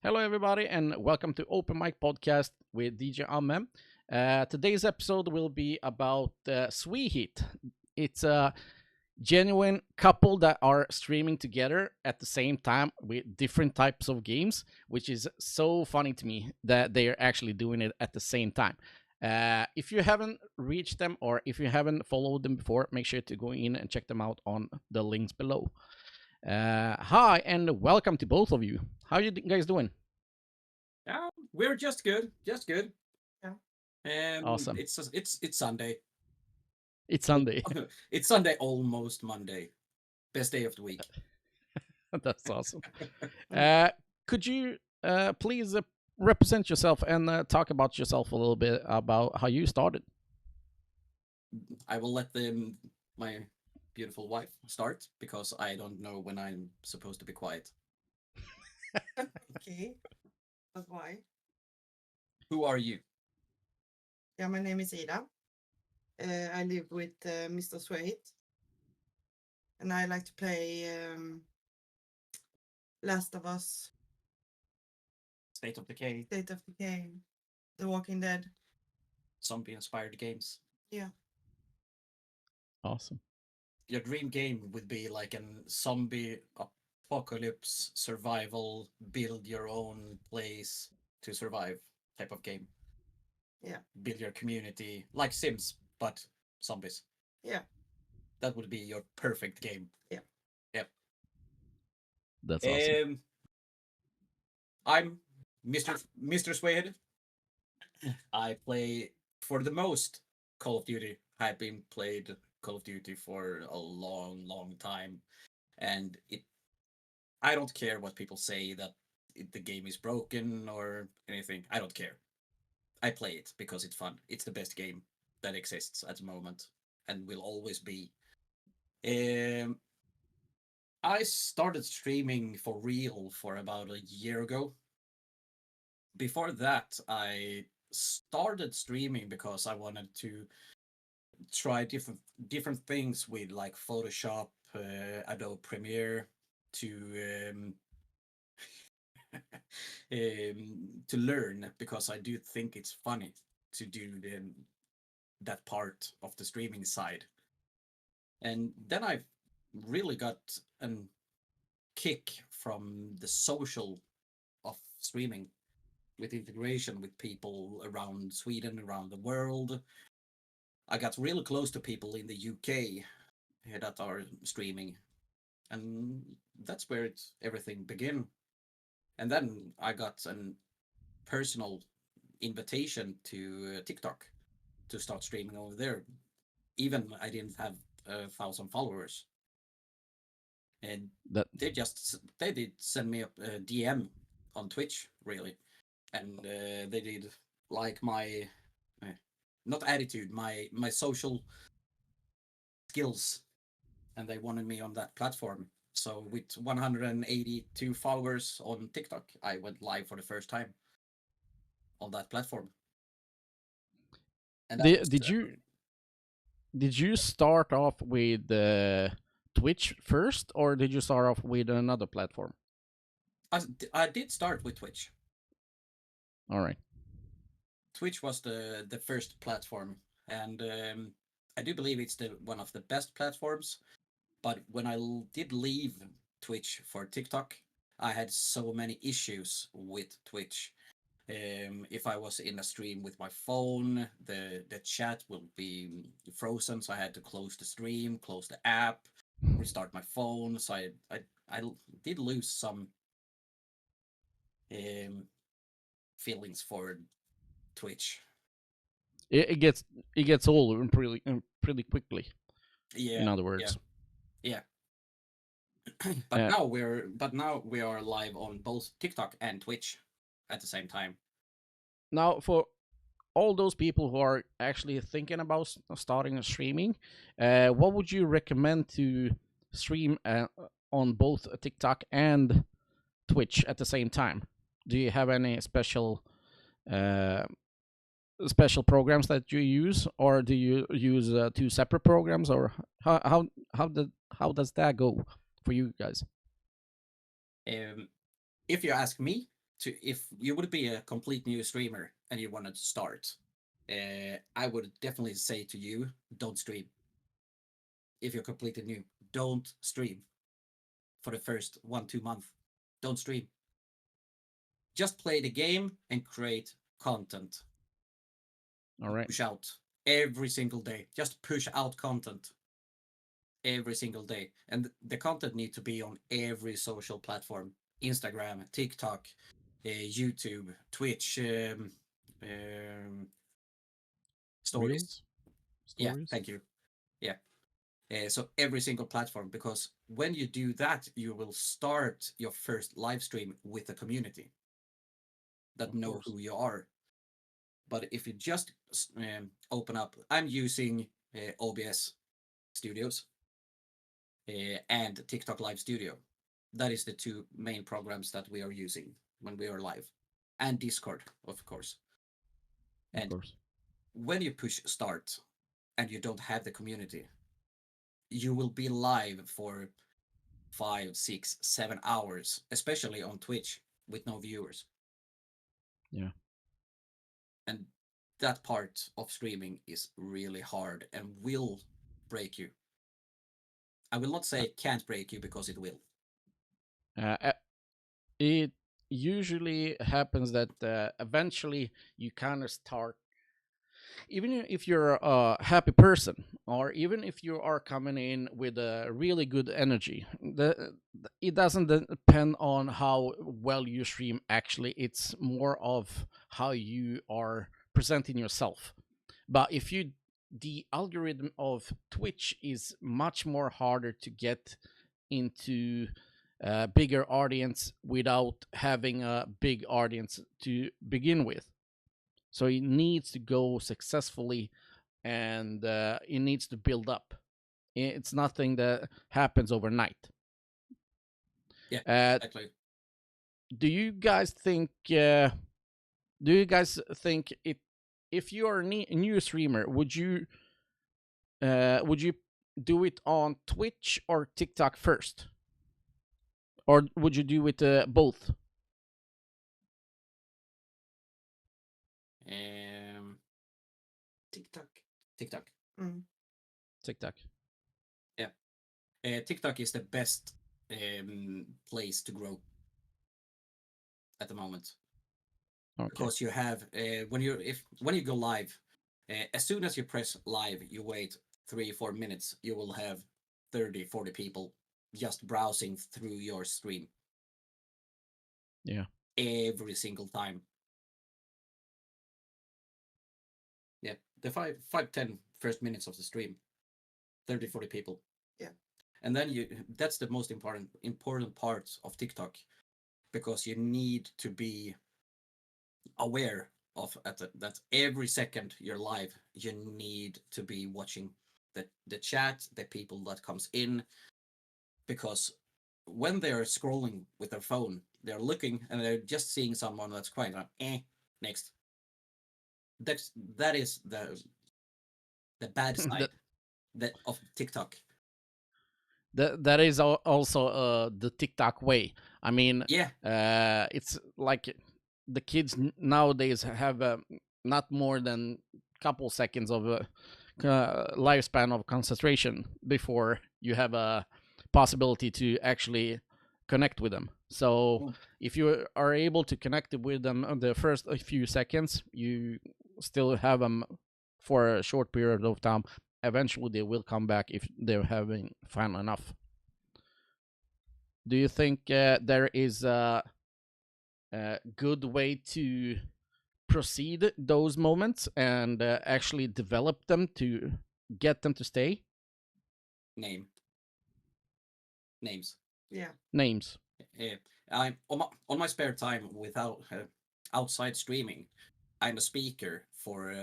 Hello, everybody, and welcome to Open Mic Podcast with DJ Amme. Today's episode will be about Swehit. It's a genuine couple that are streaming together at the same time with different types of games, which is so funny to me that they are actually doing it at the same time. If you haven't reached them or if you haven't followed them before, make sure to go in and check them out on the links below. Hi, and welcome to both of you. How you guys doing? We're just good, just good. Yeah. Awesome. It's Sunday. It's Sunday. It's Sunday, almost Monday. Best day of the week. That's awesome. Uh, could you please represent yourself and talk about yourself a little bit about how you started? I will let my beautiful wife start because I don't know when I'm supposed to be quiet. Okay, but why? Who are you? Yeah, my name is Ida. I live with Mr. Swehit, and I like to play Last of Us, State of Decay, State of Decay, The Walking Dead. zombie-inspired games. Yeah, Awesome. Your dream game would be like a zombie apocalypse survival, build your own place to survive type of game. Yeah. Build your community like Sims, but zombies. Yeah. That would be your perfect game. Yeah. Yep. That's awesome. I'm Mr. Swehit. I play for the most Call of Duty. I've been played Call of Duty for a long, long time, and I don't care what people say that the game is broken or anything. I don't care. I play it because it's fun. It's the best game that exists at the moment and will always be. Um, I started streaming for real for about a year ago. Before that, I started streaming because I wanted to try different things with like Photoshop, Adobe Premiere to to learn because I do think it's funny to do that part of the streaming side. And then I really got a kick from the social of streaming with integration with people around Sweden, around the world. I got really close to people in the UK that are streaming, and that's where everything began. And then I got a personal invitation to TikTok to start streaming over there. Even I didn't have 1,000 followers, and That they did send me a DM on Twitch, really, and they did like my not attitude, my social skills, and they wanted me on that platform. So with 182 followers on TikTok, I went live for the first time on that platform, and that was did you start off with Twitch first, or did you start off with another platform? I did start with Twitch. All right. Twitch was the first platform, and I do believe it's the one of the best platforms. But when I did leave Twitch for TikTok, I had so many issues with Twitch. If I was in a stream with my phone, the chat will be frozen, so I had to close the stream, close the app, restart my phone. So I did lose some um, feelings for Twitch. It gets old pretty quickly. Yeah, In other yeah, words. yeah. Uh, But now we are live on both TikTok and Twitch at the same time. Now, for all those people who are actually thinking about starting a streaming, what would you recommend to stream on both TikTok and Twitch at the same time? Do you have any uh, special programs that you use, or do you use two separate programs, or how does that go for you guys? If you ask me, to if you would be a complete new streamer and you wanted to start, I would definitely say to you, don't stream. If you're completely new, don't stream for the first 1-2 months. Don't stream. Just play the game and create content. All right. Push out every single day. Just push out content every single day. And the content need to be on every social platform: Instagram, TikTok, YouTube, Twitch, stories. Reels, Yeah, stories. thank you. Yeah. So every single platform, because when you do that, you will start your first live stream with a community that Of know course. who you are. But if you just open up, I'm using OBS Studios and TikTok Live Studio. That is the two main programs that we are using when we are live, and Discord, of course. Of And course. when you push start and you don't have the community, you will be live for 5, 6, 7 hours, especially on Twitch with no viewers. Yeah. And that part of streaming is really hard and will break you. I will not say it can't break you, because it will. Uh, it usually happens that eventually you kind of start, even if you're a happy person, or even if you are coming in with a really good energy, it doesn't depend on how well you stream. Actually, it's more of how you are presenting yourself. But if you, the algorithm of Twitch is much more harder to get into a bigger audience without having a big audience to begin with. So it needs to go successfully, and it needs to build up. It's nothing that happens overnight. Yeah, Uh, exactly. do you guys think? Do you guys think it? If you are a new streamer, would you do it on Twitch or TikTok first, or would you do it both? Um, TikTok. TikTok. Mm. TikTok. Yeah. TikTok is the best place to grow at the moment, Okay. because you have when you go live, as soon as you press live, you wait 3-4 minutes, you will have 30-40 people just browsing through your stream Yeah. every single time. Yeah, the 5-10 first minutes of the stream, 30-40 people. Yeah. And then that's the most important part of TikTok, because you need to be aware of that every second you're live, you need to be watching the chat, the people that comes in, because when they're scrolling with their phone, they're looking and they're just seeing someone that's quiet. Next. That is the bad that side that of TikTok. that is also the TikTok way. I mean, Yeah, it's like the kids nowadays have not more than couple seconds of lifespan of concentration before you have a possibility to actually connect with them. So mm, if you are able to connect with them on the first few seconds, you still have them for a short period of time. Eventually, they will come back if they're having fun enough. Do you think there is a good way to proceed those moments and actually develop them to get them to stay? name names. Yeah. Names. Uh, I'm on my spare time without outside streaming. I'm a speaker for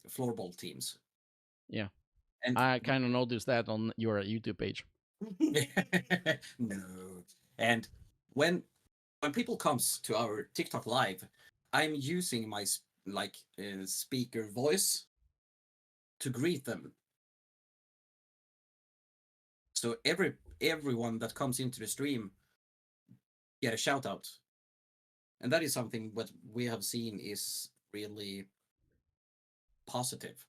floorball teams, Yeah, and I kind of noticed that on your YouTube page. no, and when when people comes to our TikTok live, I'm using my speaker voice to greet them. So everyone that comes into the stream get a shout out. And that is something what we have seen is really positive,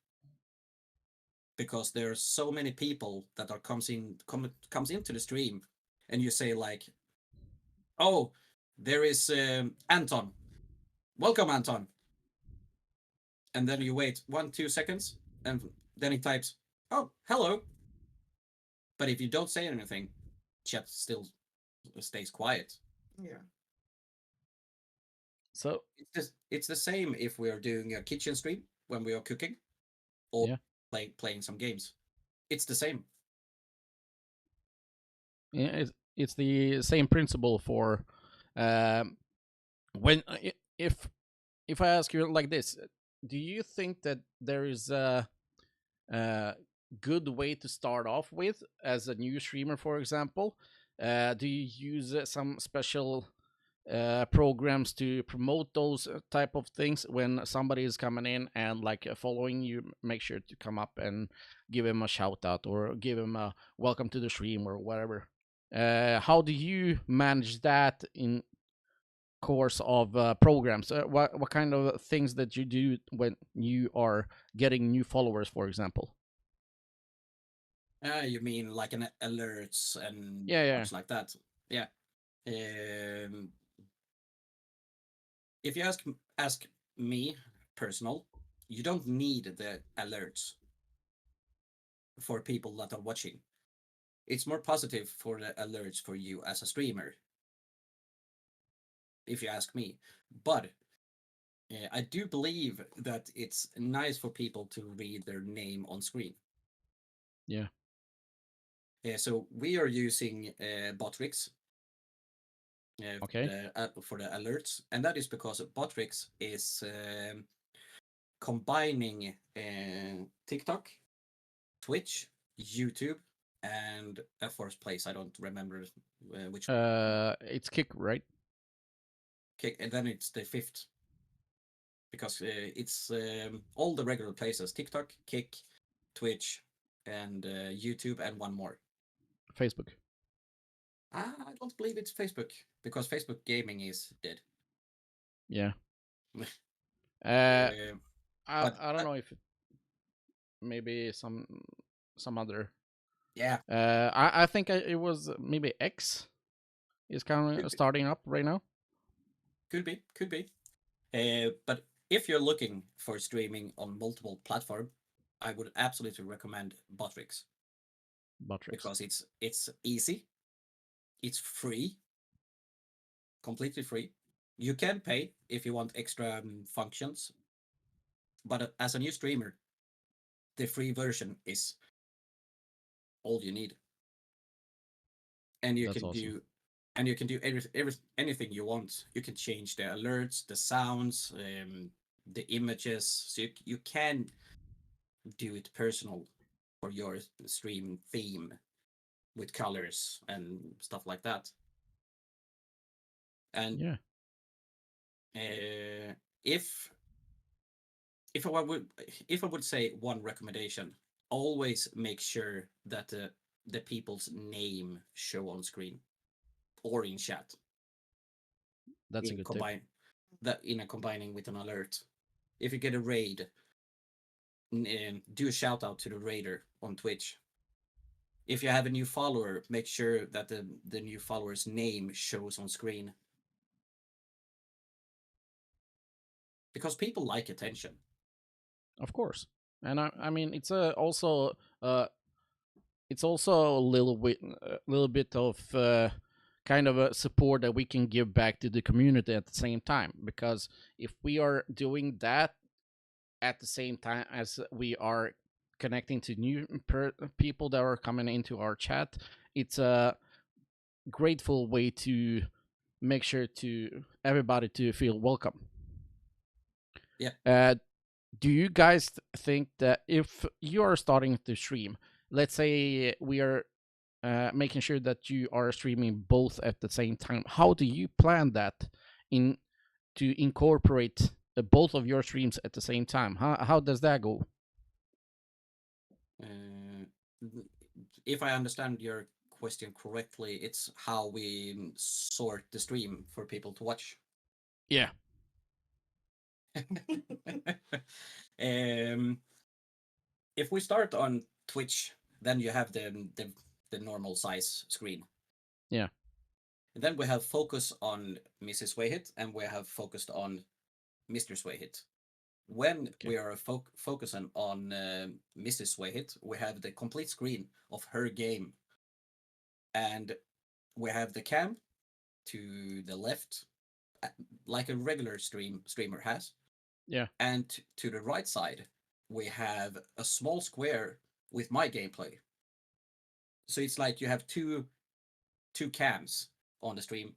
because there are so many people that are comes into the stream, and you say like, oh, there is Anton, welcome Anton, and then you wait 1-2 seconds, and then he types, oh, hello. But if you don't say anything, chat still stays quiet. Yeah. So It's the same if we are doing a kitchen stream when we are cooking, or yeah, playing some games. It's the same. yeah, it's the same principle for um, when if I ask you like this, do you think that there is a good way to start off with as a new streamer, for example? Do you use some special programs to promote those type of things when somebody is coming in and like following you? Make sure to come up and give him a shout out or give him a welcome to the stream or whatever. How do you manage that in course of programs? What kind of things that you do when you are getting new followers, for example? You mean like an alerts and Yeah, yeah, such like that? Yeah. Um, if you ask me personal, you don't need the alerts for people that are watching. It's more positive for the alerts for you as a streamer, if you ask me. But I do believe that it's nice for people to read their name on screen. yeah. So we are using Botrix Okay. for the alerts, and that is because Botrix is combining TikTok, Twitch, YouTube, and a fourth place. I don't remember which. It's Kick, right? Okay, and then it's the fifth, because it's all the regular places: TikTok, Kick, Twitch, and YouTube, and one more. Facebook. I don't believe it's Facebook, because Facebook gaming is dead. Yeah. Uh, Uh, I but I don't know if maybe some other. yeah, I think it was maybe X is kind could of be, starting up right now. could be. But if you're looking for streaming on multiple platform, I would absolutely recommend Botrix, Butrix. because it's easy, it's free, completely free. You can pay if you want extra functions, but as a new streamer, the free version is all you need, and you That's can awesome. do anything you want. You can change the alerts, the sounds, the images, so you can do it personal for your stream theme with colors and stuff like that. And Yeah, uh, if if I would if I would say one recommendation, always make sure that the people's name show on screen or in chat, that's a in good tip. combine that in a combining with an alert. If you get a raid, do a shout out to the raider on Twitch. If you have a new follower, make sure that the new follower's name shows on screen, because people like attention. Of course. And I mean uh it's also a little bit of kind of a support that we can give back to the community at the same time, because if we are doing that at the same time as we are connecting to new people that are coming into our chat, it's a grateful way to make sure to everybody to feel welcome. Yeah. Do you guys think that if you are starting to stream, let's say we are making sure that you are streaming both at the same time, how do you plan that in to incorporate both of your streams at the same time? How does that go? Uh, if I understand your question correctly, it's how we sort the stream for people to watch. Yeah. um, if we start on Twitch, then you have the normal size screen. Yeah. And then we have focus on Mrs. Swehit, and we have focused on Mr. Swehit. When Okay. we are focusing on Mrs. Swehit, we have the complete screen of her game, and we have the cam to the left, like a regular streamer has. Yeah. And to the right side, we have a small square with my gameplay. So it's like you have two cams on the stream.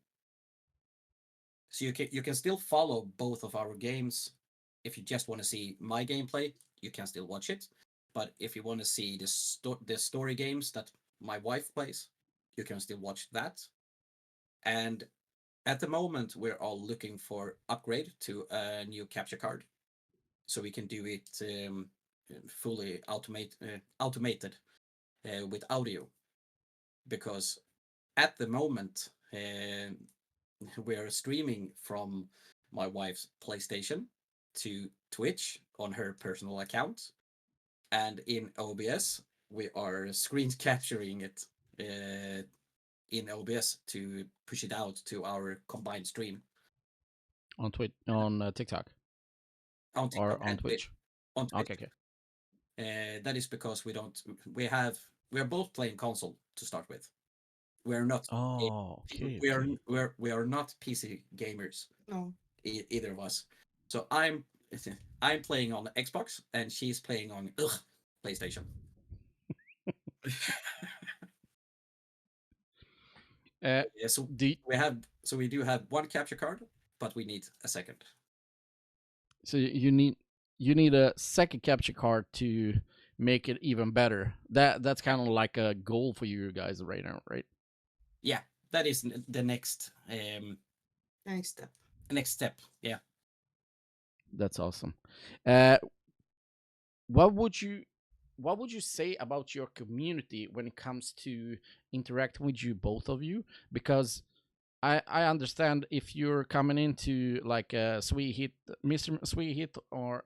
So you can still follow both of our games. If you just want to see my gameplay, you can still watch it. But if you want to see the story games that my wife plays, you can still watch that. And at the moment, we're all looking for upgrade to a new capture card, so we can do it fully automated with audio. Because at the moment, we are streaming from my wife's PlayStation to Twitch on her personal account, and in OBS we are screen capturing it in OBS to push it out to our combined stream On Twitch, on TikTok, on or TikTok on and Twitch. on Twitch. Okay. Okay. That is because we are both playing console to start with. We are not Oh. Okay. Okay. we are not PC gamers, No. either of us. So I'm playing on Xbox and she's playing on PlayStation. Uh, Yeah, so do we do have one capture card, but we need a second. so you need a second capture card to make it even better. That's kind of like a goal for you guys right now, right? Yeah, that is the next step. next step. Yeah. That's awesome. Uh, what would you say about your community when it comes to interacting with you, both of you? Because I understand if you're coming into like a Swehit, Mr. Swehit, or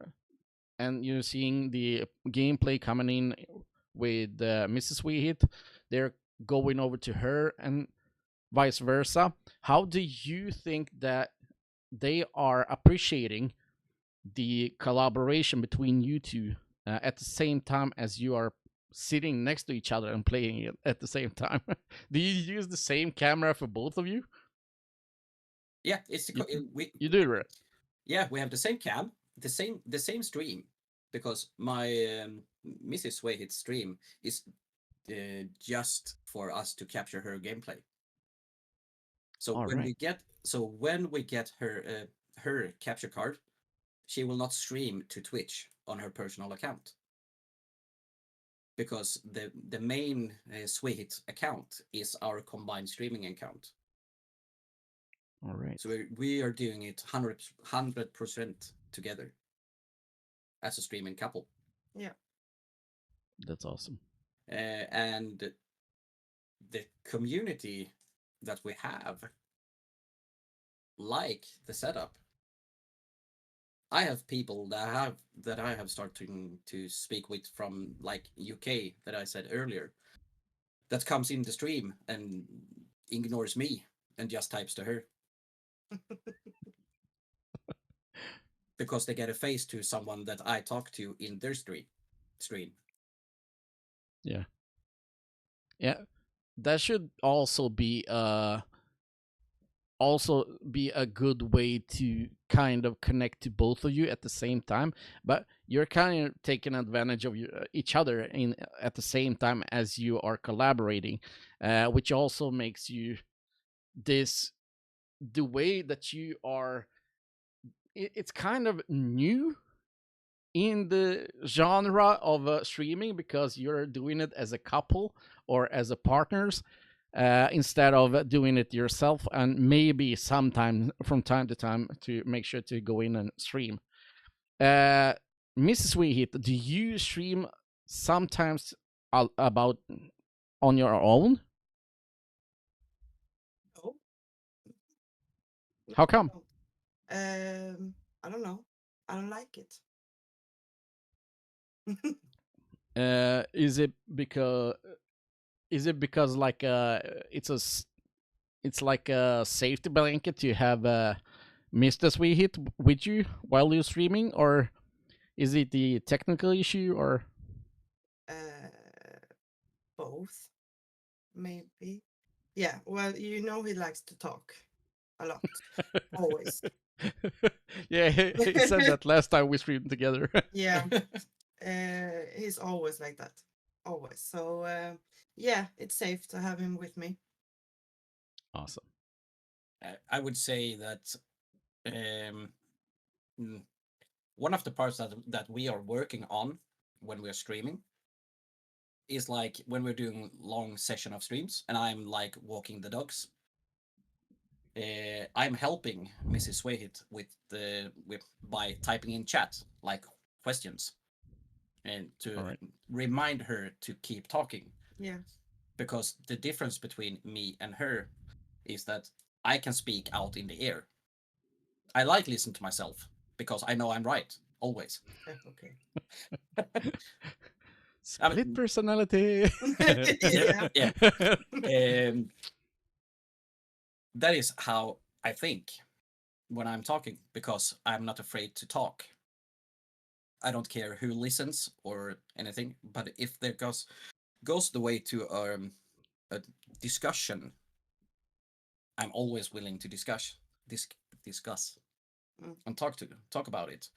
and you're seeing the gameplay coming in with Mrs. Swehit, they're going over to her and vice versa. How do you think that they are appreciating the collaboration between you two at the same time as you are sitting next to each other and playing it at the same time? Do you use the same camera for both of you? Yeah, it's You, we you do, right? yeah, we have the same cam, the same stream, because my Mrs. Swahit's stream is just for us to capture her gameplay. So All right. when we get her capture card, she will not stream to Twitch on her personal account, because the main Swehit account is our combined streaming account. All right. So we are doing it 100% together as a streaming couple. Yeah. That's awesome. And the community that we have like the setup. I have people that I have started to speak with from like UK that I said earlier, that comes in the stream and ignores me and just types to her because they get a face to someone that I talk to in their stream. Yeah. Yeah. That should also be a good way to kind of connect to both of you at the same time, but you're kind of taking advantage of each other in at the same time as you are collaborating, which also makes you this the way that you are. It's kind of new in the genre of streaming because you're doing it as a couple or as a partners, instead of doing it yourself, and maybe sometime from time to time to make sure to go in and stream. uh Mrs. Weehit, do you stream sometimes about on your own? No. How come? No. I don't know. I don't like it. Is it because like it's like a safety blanket to have Mr. Swehit with you while you're streaming, or is it the technical issue, or Both, maybe. Yeah, well, he likes to talk a lot, always. yeah, he said that last time we streamed together. Yeah, he's always like that, always. So yeah, it's safe to have him with me. Awesome. I would say that one of the parts that we are working on when we're streaming is like when we're doing long session of streams and I'm like walking the dogs. I'm helping Mrs. Swehit by typing in chat like questions and to remind her to keep talking. Yeah. Because the difference between me and her is that I can speak out in the air. I like listen to myself because I know I'm right always. Okay. Split personality. Yeah. That is how I think when I'm talking because I'm not afraid to talk. I don't care who listens or anything, but if there goes the way to a discussion, I'm always willing to discuss and talk about it.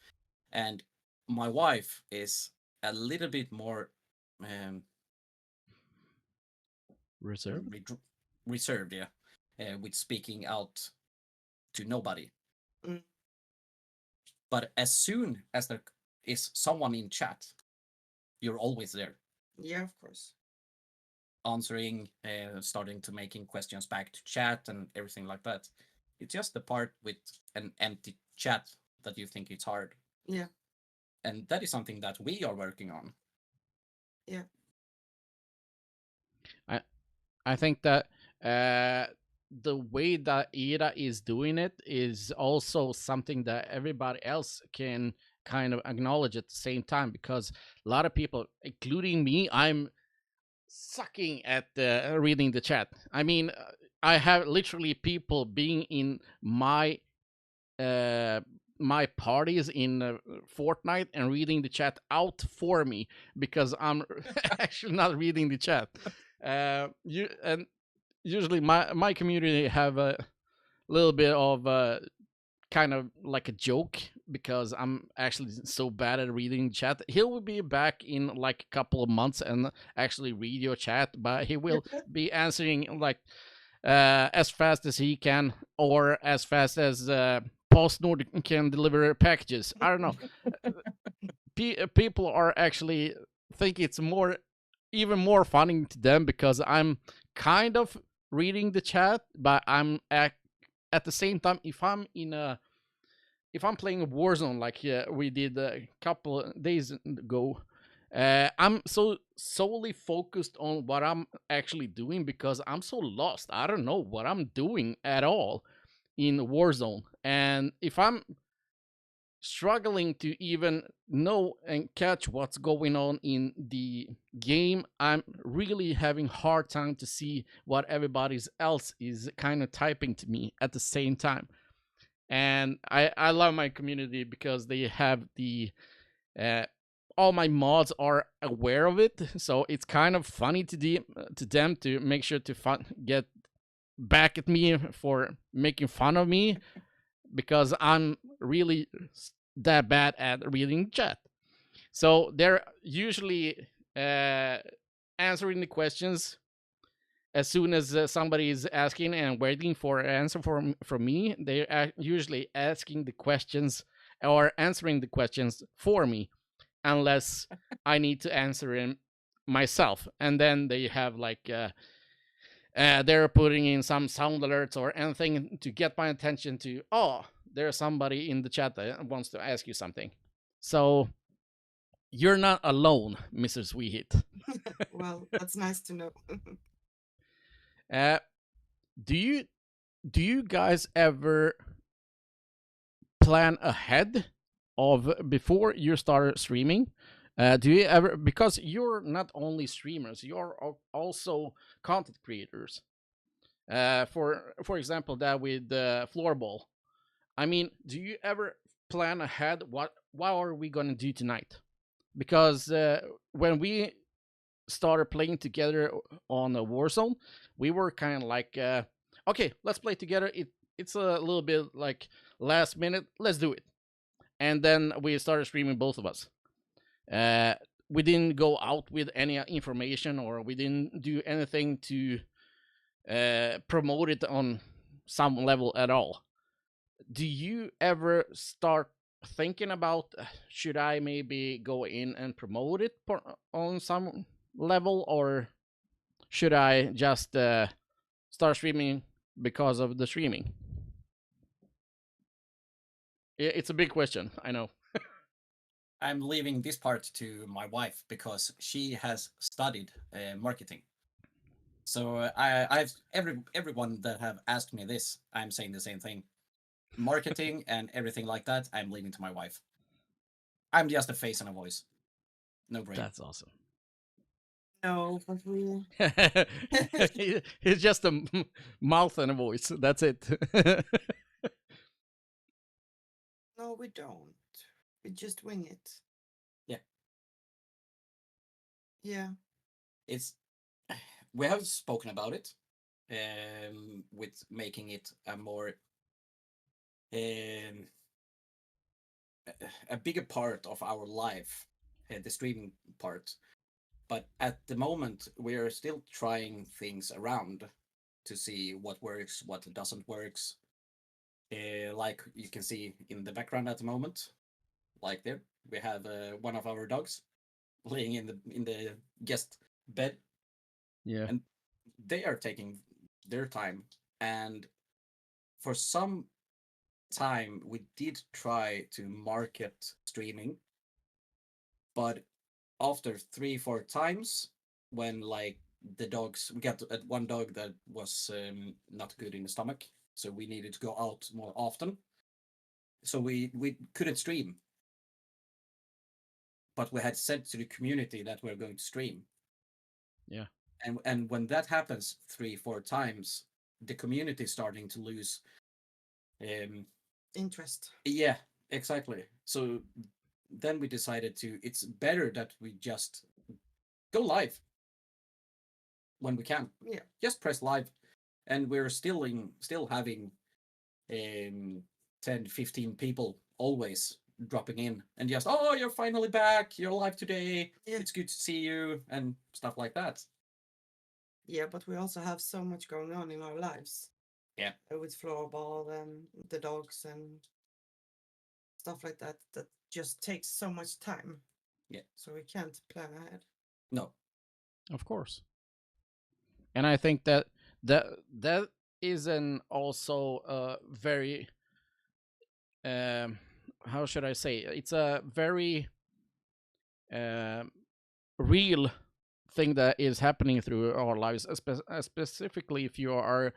And my wife is a little bit more reserved. Reserved, yeah, with speaking out to nobody. But as soon as there is someone in chat, you're always there. Yeah, of course. Answering, starting to making questions back to chat and everything like that. It's just the part with an empty chat that you think it's hard. Yeah. And that is something that we are working on. Yeah. I think that the way that Ida is doing it is also something that everybody else can kind of acknowledge at the same time, because a lot of people, including me, I'm sucking at reading the chat. I mean, I have literally people being in my my parties in Fortnite and reading the chat out for me because I'm actually not reading the chat. Usually my community have a little bit of kind of like a joke because I'm actually so bad at reading chat. He will be back in like a couple of months and actually read your chat, but he will be answering like as fast as he can or as fast as PostNord can deliver packages. I don't know. People are actually think it's even more funny to them because I'm kind of reading the chat, but I'm at the same time, if I'm playing a Warzone like we did a couple of days ago, I'm so solely focused on what I'm actually doing because I'm so lost. I don't know what I'm doing at all in Warzone, and if I'm struggling to even know and catch what's going on in the game, I'm really having hard time to see what everybody else is kind of typing to me at the same time. And I love my community because they have the all my mods are aware of it, so it's kind of funny to them to make sure to get back at me for making fun of me because I'm really that bad at reading chat. So they're usually answering the questions as soon as somebody is asking and waiting for an answer from me. They're usually asking the questions or answering the questions for me, unless I need to answer them myself. And then they have like they're putting in some sound alerts or anything to get my attention to, oh, there's somebody in the chat that wants to ask you something. So you're not alone, Mr. Swehit. Well, that's nice to know. do you guys ever plan ahead of before you start streaming? Do you ever, because you're not only streamers, you're also content creators. For example, that with floorball. I mean, do you ever plan ahead what are we gonna do tonight? Because when we started playing together on a Warzone, we were kind of like, okay, let's play together. It's a little bit like last minute. Let's do it, and then we started streaming both of us. Uh, we didn't go out with any information, or we didn't do anything to promote it on some level at all. Do you ever start thinking about should I maybe go in and promote it on some level, or should I just start streaming because of the streaming? It's a big question, I know. I'm leaving this part to my wife because she has studied marketing. So I've everyone that have asked me this, I'm saying the same thing. Marketing and everything like that, I'm leaving to my wife. I'm just a face and a voice, no brain. That's awesome. No, but we It's just a mouth and a voice. That's it. no, we don't. We just wing it. Yeah. Yeah. It's we have spoken about it, with making it a more a bigger part of our life, the streaming part. But at the moment, we are still trying things around to see what works, what doesn't works. Like you can see in the background at the moment, like there, we have one of our dogs laying in the guest bed, Yeah. and they are taking their time. And for some time, we did try to market streaming, but after 3-4 times, when like the dogs, we got one dog that was not good in the stomach, so we needed to go out more often, so we couldn't stream, but we had said to the community that we're going to stream. Yeah. And when that happens 3-4 times, the community is starting to lose Interest. yeah, exactly. So then we decided it's better that we just go live when we can. Yeah. Just press live, and we're still having 10, 15 people always dropping in and just, oh, you're finally back, you're live today, Yeah. it's good to see you, and stuff like that. Yeah, but we also have so much going on in our lives. Yeah. With floorball and the dogs and stuff like that just takes so much time. Yeah. So we can't plan ahead. No. Of course. And I think that is an also very how should I say, it's a very real thing that is happening through our lives, specifically if you are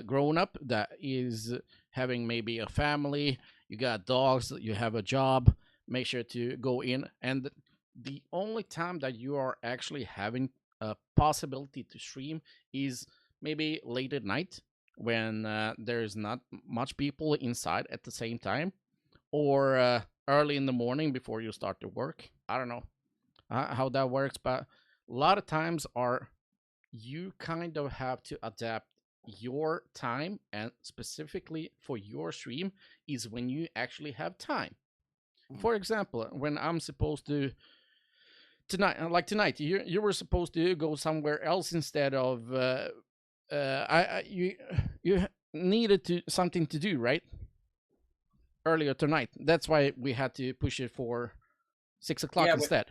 grown up that is having maybe a family, you got dogs, you have a job. Make sure to go in, and the only time that you are actually having a possibility to stream is maybe late at night when there's not much people inside at the same time, or early in the morning before you start to work. I don't know how that works, but a lot of times are you kind of have to adapt your time, and specifically for your stream is when you actually have time. For example, when I'm supposed to tonight, you were supposed to go somewhere else instead of you needed to something to do, right? Earlier tonight. That's why we had to push it for 6 o'clock instead.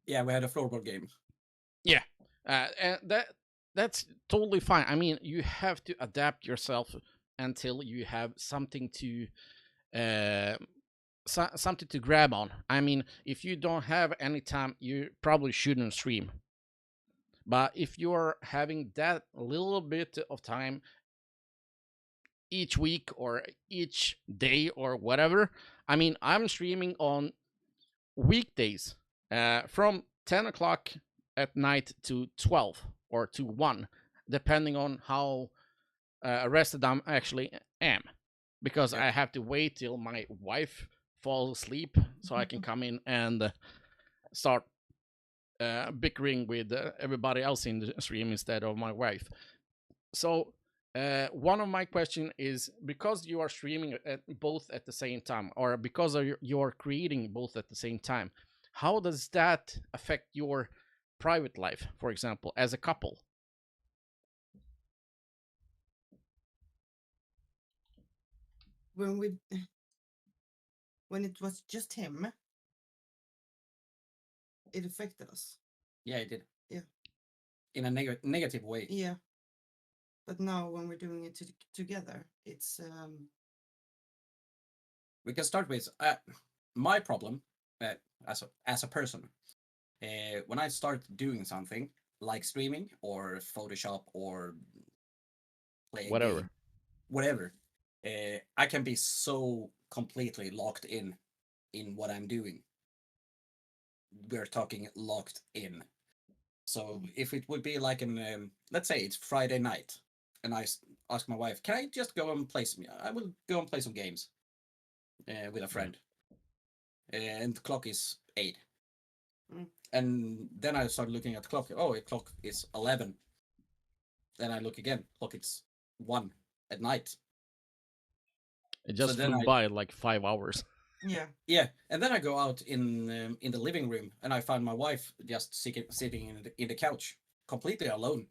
We had a floorball game. Yeah, and that's totally fine. I mean, you have to adapt yourself until you have something to something to grab on. I mean, if you don't have any time, you probably shouldn't stream. But if you're having that little bit of time, each week or each day or whatever. I mean, I'm streaming on weekdays from 10 o'clock at night to 12 or to 1, depending on how rested I actually am. Because Yep. I have to wait till my wife falls asleep so I can come in and start bickering with everybody else in the stream instead of my wife. So one of my question is, because you are streaming both at the same time, or because you're creating both at the same time, how does that affect your private life, for example, as a couple? When we when it was just him, it affected us. Yeah, it did. Yeah. In a negative way. Yeah. But now when we're doing it together, it's We can start with my problem as a person. When I start doing something like streaming or Photoshop or play a Whatever. game, whatever, I can be so completely locked in what I'm doing. We're talking locked in. So if it would be like let's say it's Friday night, and I ask my wife, "Can I just go and play some? I will go and play some games with a friend." And the clock is 8. Mm. And then I start looking at the clock. Oh, the clock is 11. Then I look again. Clock it's 1 at night. It So just then flew by like 5 hours. yeah. And then I go out in the living room and I find my wife just sitting in the couch, completely alone,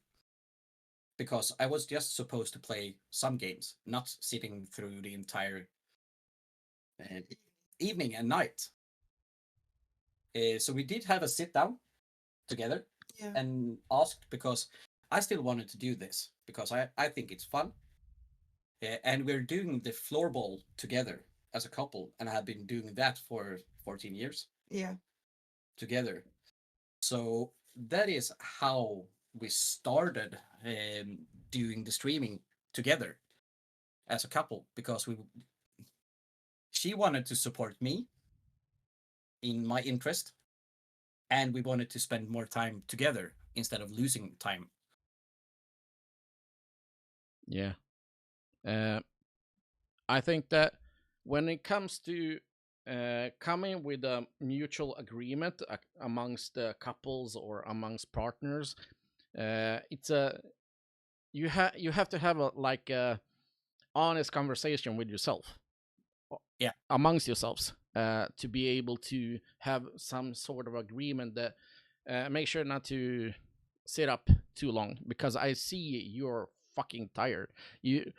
because I was just supposed to play some games, not sitting through the entire evening and night. So we did have a sit down together Yeah. and asked, because I still wanted to do this because I think it's fun. And we're doing the floorball together as a couple, and I have been doing that for 14 years Yeah. together. So that is how we started doing the streaming together as a couple, because she wanted to support me in my interest, and we wanted to spend more time together instead of losing time. Yeah. I think that when it comes to coming with a mutual agreement amongst couples or amongst partners, it's a you have to have a like a honest conversation with yourself, Yeah. amongst yourselves, to be able to have some sort of agreement that make sure not to sit up too long, because I see you're fucking tired. You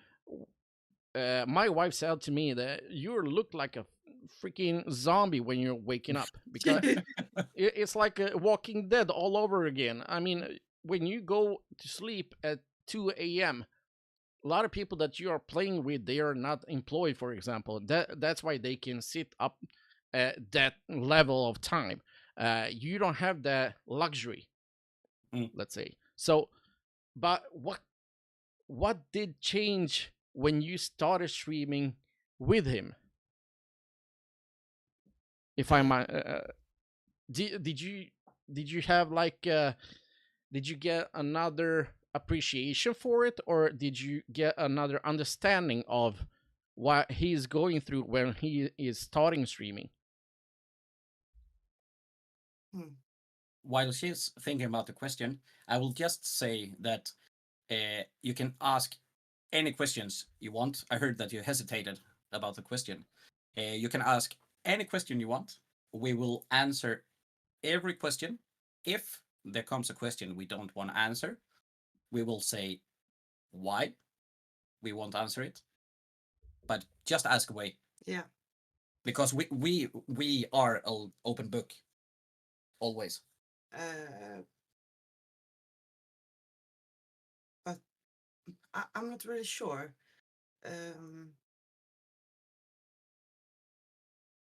My wife said to me that you look like a freaking zombie when you're waking up, because it's like a Walking Dead all over again. I mean, when you go to sleep at 2 a.m., a lot of people that you are playing with, they are not employed, for example. That's why they can sit up at that level of time. You don't have that luxury, let's say. So, but what did change when you started streaming with him? If I might, did you have like did you get another appreciation for it, or did you get another understanding of what he's going through when he is starting streaming? While she's thinking about the question, I will just say that you can ask any questions you want. I heard that you hesitated about the question. You can ask any question you want. We will answer every question. If there comes a question we don't want to answer, we will say why we won't answer it. But just ask away. Yeah. Because we are an open book always. But I'm not really sure.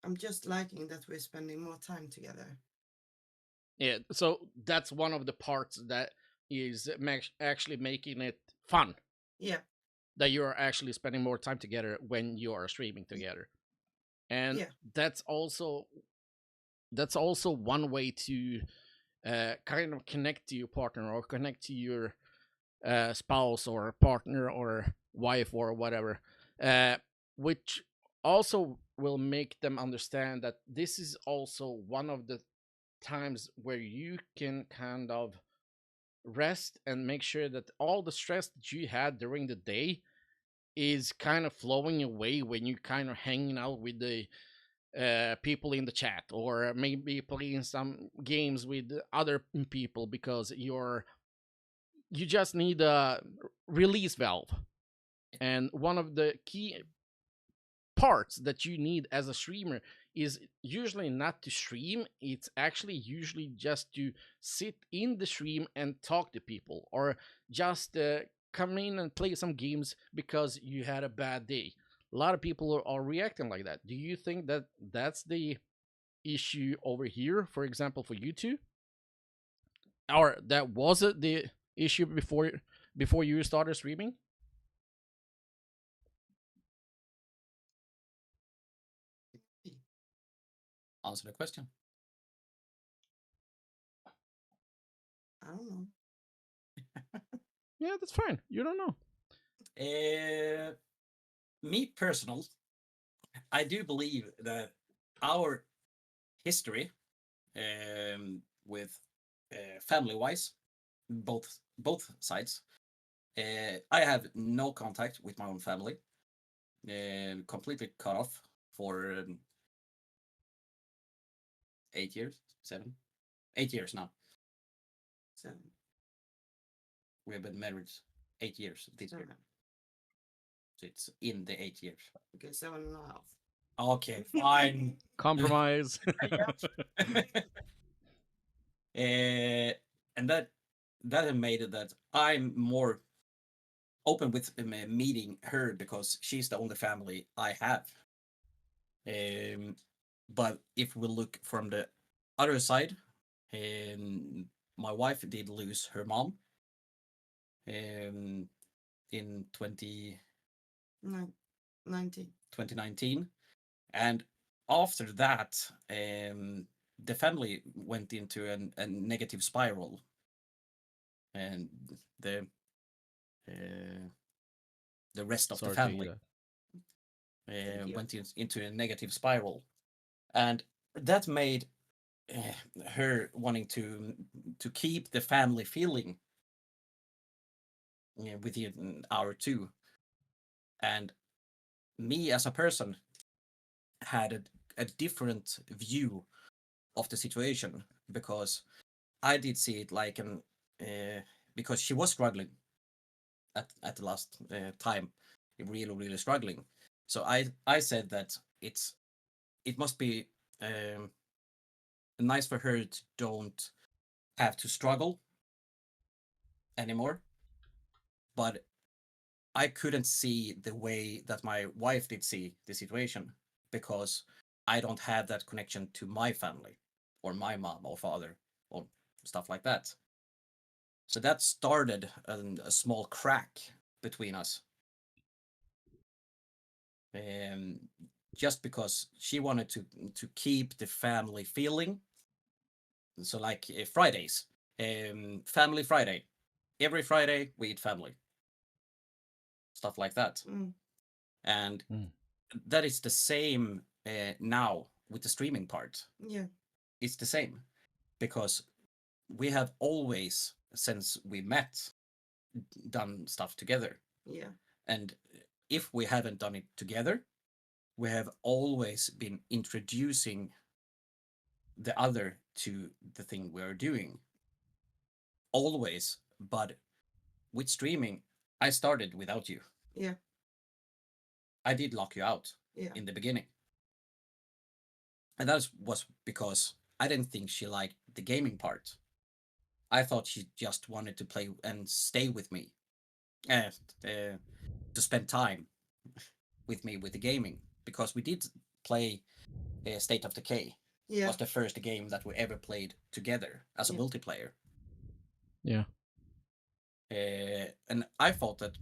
I'm just liking that we're spending more time together. Yeah, so that's one of the parts that is actually making it fun. Yeah. that you are actually spending more time together when you are streaming together. And Yeah. that's also one way to kind of connect to your partner or connect to your spouse or partner or wife or whatever, which also will make them understand that this is also one of the times where you can kind of rest and make sure that all the stress that you had during the day is kind of flowing away when you kind of hanging out with the people in the chat, or maybe playing some games with other people, because you just need a release valve. And one of the key parts that you need as a streamer is usually not to stream, it's actually usually just to sit in the stream and talk to people, or just come in and play some games because you had a bad day. A lot of people are reacting like that. Do you think that that's the issue over here, for example, for you two, or that was it the issue before you started streaming? Answer the question. I don't know. Yeah, that's fine, you don't know. Me personal, I do believe that our history, with family wise, both sides, I have no contact with my own family, completely cut off for 8 years, 8 years now. So, We have been married 8 years this year, so it's in the 8 years. okay, 7.5. Okay, fine. Compromise. And that had made it that I'm more open with meeting her because she's the only family I have. But if we look from the other side, my wife did lose her mom in 19. 2019, and after that, the family went into a negative spiral, and the the rest of the Sorry to family hear you. went into a negative spiral, and that made her wanting to keep the family feeling within our two. And me as a person had a different view of the situation, because I did see it like an because she was struggling at the last time, really struggling. So I said that it must be nice for her to don't have to struggle anymore. But I couldn't see the way that my wife did see the situation, because I don't have that connection to my family or my mom or father or stuff like that. So that started a small crack between us. Um, just because she wanted to keep the family feeling. So like Fridays, family Friday, every Friday we eat family, stuff like that. And Mm. that is the same now with the streaming part. Yeah. It's the same, because we have always, since we met, done stuff together. Yeah. And if we haven't done it together, we have always been introducing the other to the thing we're doing. Always. But with streaming, I started without you. Yeah. I did lock you out Yeah. in the beginning. And that was because I didn't think she liked the gaming part. I thought she just wanted to play and stay with me, uh, to spend time with me with the gaming, because we did play State of Decay. Yeah. Was the first game that we ever played together as a Yeah. multiplayer. Yeah. And I thought that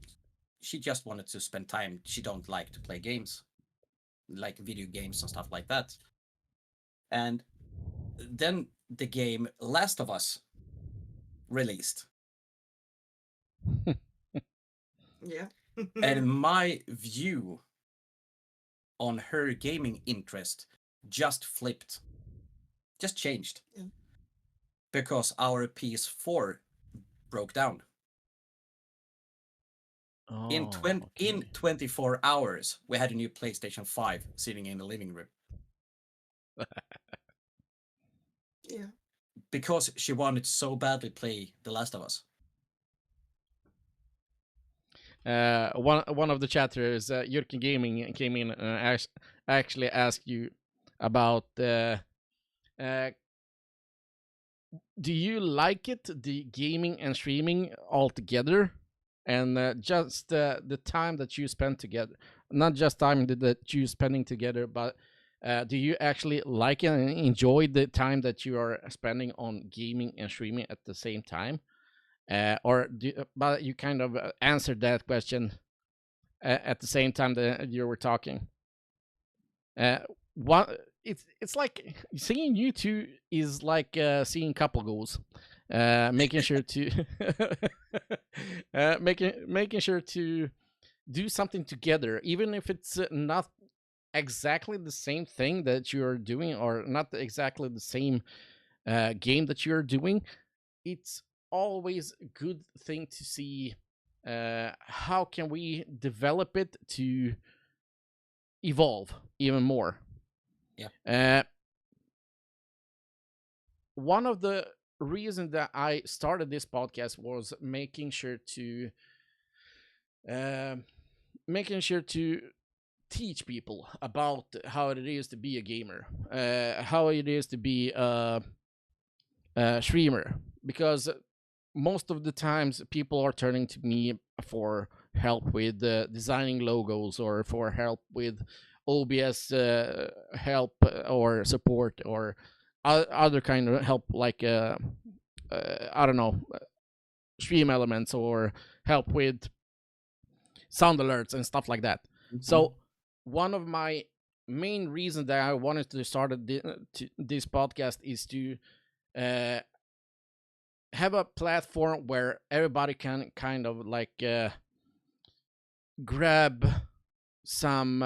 she just wanted to spend time. She don't like to play games, like video games and stuff like that. And then the game Last of Us released. Yeah. And my view on her gaming interest just flipped, just changed. Yeah. Because our PS4 broke down. Oh, In okay. 24 hours, we had a new PlayStation 5 sitting in the living room. Yeah. Because she wanted so badly play The Last of Us. One of the chatters, Jurken Gaming, came in and actually asked you about uh, do you like it, the gaming and streaming all together, and just the time that you spend together, not just time that you spending together, but do you actually like it and enjoy the time that you are spending on gaming and streaming at the same time? But you kind of answered that question at the same time that you were talking. Uh, what it's like seeing you two is like seeing couple goals. Making sure to making sure to do something together, even if it's not exactly the same thing that you're doing or not exactly the same game that you're doing. It's always a good thing to see how can we develop it to evolve even more. Yeah. One of the reasons that I started this podcast was uh, making sure to teach people about how it is to be a gamer, how it is to be a streamer, because most of the times people are turning to me for help with designing logos or for help with OBS help or support or other kind of help like I don't know, stream elements or help with sound alerts and stuff like that. Mhm. So one of my main reasons that I wanted to start this podcast is to uh, have a platform where everybody can kind of like grab some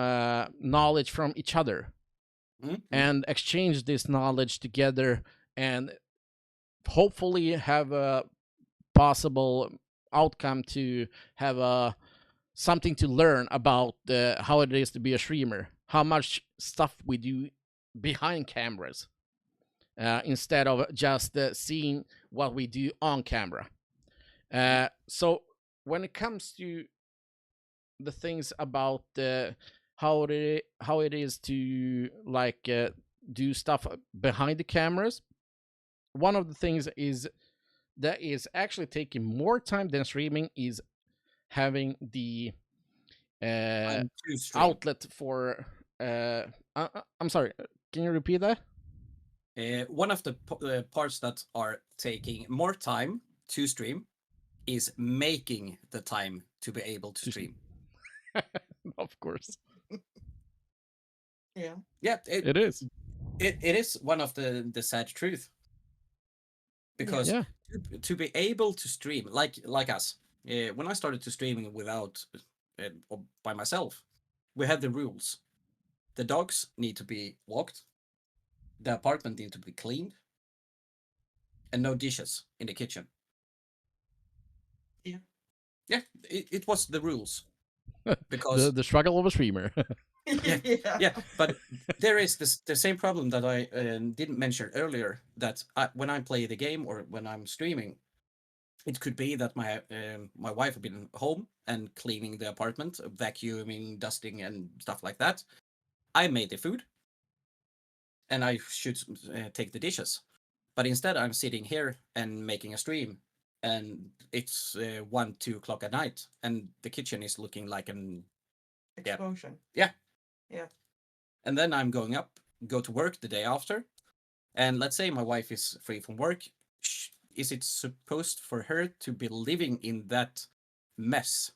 knowledge from each other Mhm. and exchange this knowledge together and hopefully have a possible outcome to have a something to learn about how it is to be a streamer, how much stuff we do behind cameras instead of just seeing what we do on camera. So when it comes to the things about how it is to like do stuff behind the cameras, one of the things is that is actually taking more time than streaming is having the uh, I'm too stream. outlet for. I'm sorry. Can you repeat that? One of the parts that are taking more time to stream is making the time to be able to stream. Of course, Yeah. Yeah, it is. it is one of the sad truth. Because Yeah. to be able to stream like us, when I started to streaming without or by myself, we had the rules. The dogs need to be walked, the apartment need to be cleaned, and no dishes in the kitchen. Yeah. Yeah, it was the rules the because the struggle of a streamer. yeah, Yeah. yeah. But there is the same problem that I didn't mention earlier. That when I play the game or when I'm streaming, it could be that my wife had been home and cleaning the apartment, vacuuming, dusting, and stuff like that. I made the food, and I should take the dishes. But instead, I'm sitting here and making a stream, and it's 1, 2 o'clock at night, and the kitchen is looking like an Explosion. yeah. Yeah. And then I'm going up, go to work the day after, and let's say my wife is free from work. Is it supposed for her to be living in that mess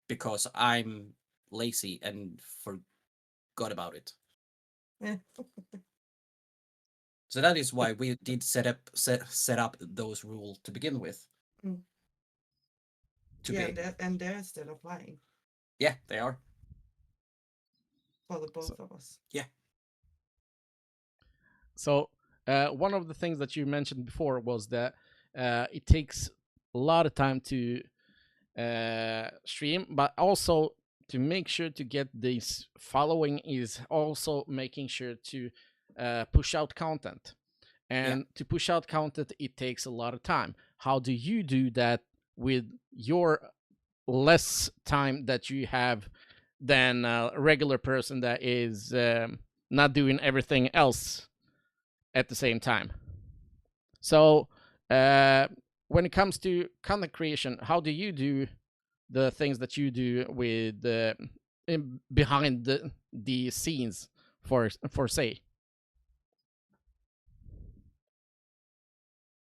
because I'm lazy and forgot about it. Yeah. So that is why we did set up those rules to begin with. Mm. To Yeah, be and they're still applying Yeah, they are. for the So, both of us. Yeah. so one of the things that you mentioned before was that it takes a lot of time to stream, but also to make sure to get this following is also making sure to push out content. Yeah. And to push out content, it takes a lot of time. How do you do that with your less time that you have than a regular person that is not doing everything else at the same time? So, when it comes to content creation, how do you do the things that you do with behind the scenes for say?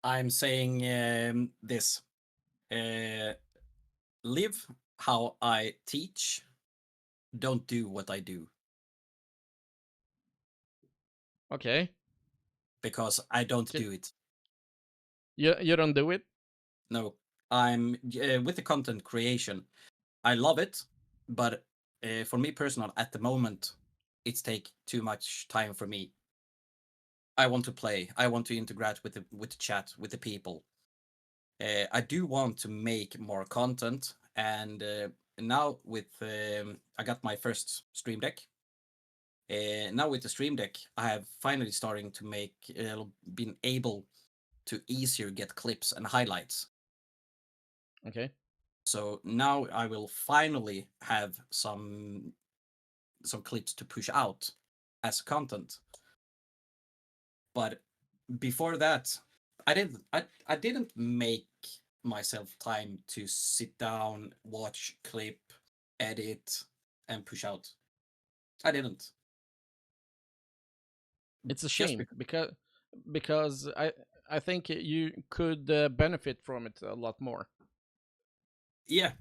I'm saying this. Uh, Live how I teach. Don't do what I do, Okay, because I don't Can- do it. you don't do it. No, I'm with the content creation. I love it, but for me personal, at the moment, it's take too much time for me. I want to play. I want to integrate with the chat with the people. I do want to make more content, and now with I got my first stream deck. Now with the stream deck, I have finally starting to make been able to easier get clips and highlights. Okay, So now I will finally have some clips to push out as content. But before that, I didn't make myself time to sit down, watch clip, edit, and push out. I didn't. it's a Just shame because, because I think you could benefit from it a lot more. yeah.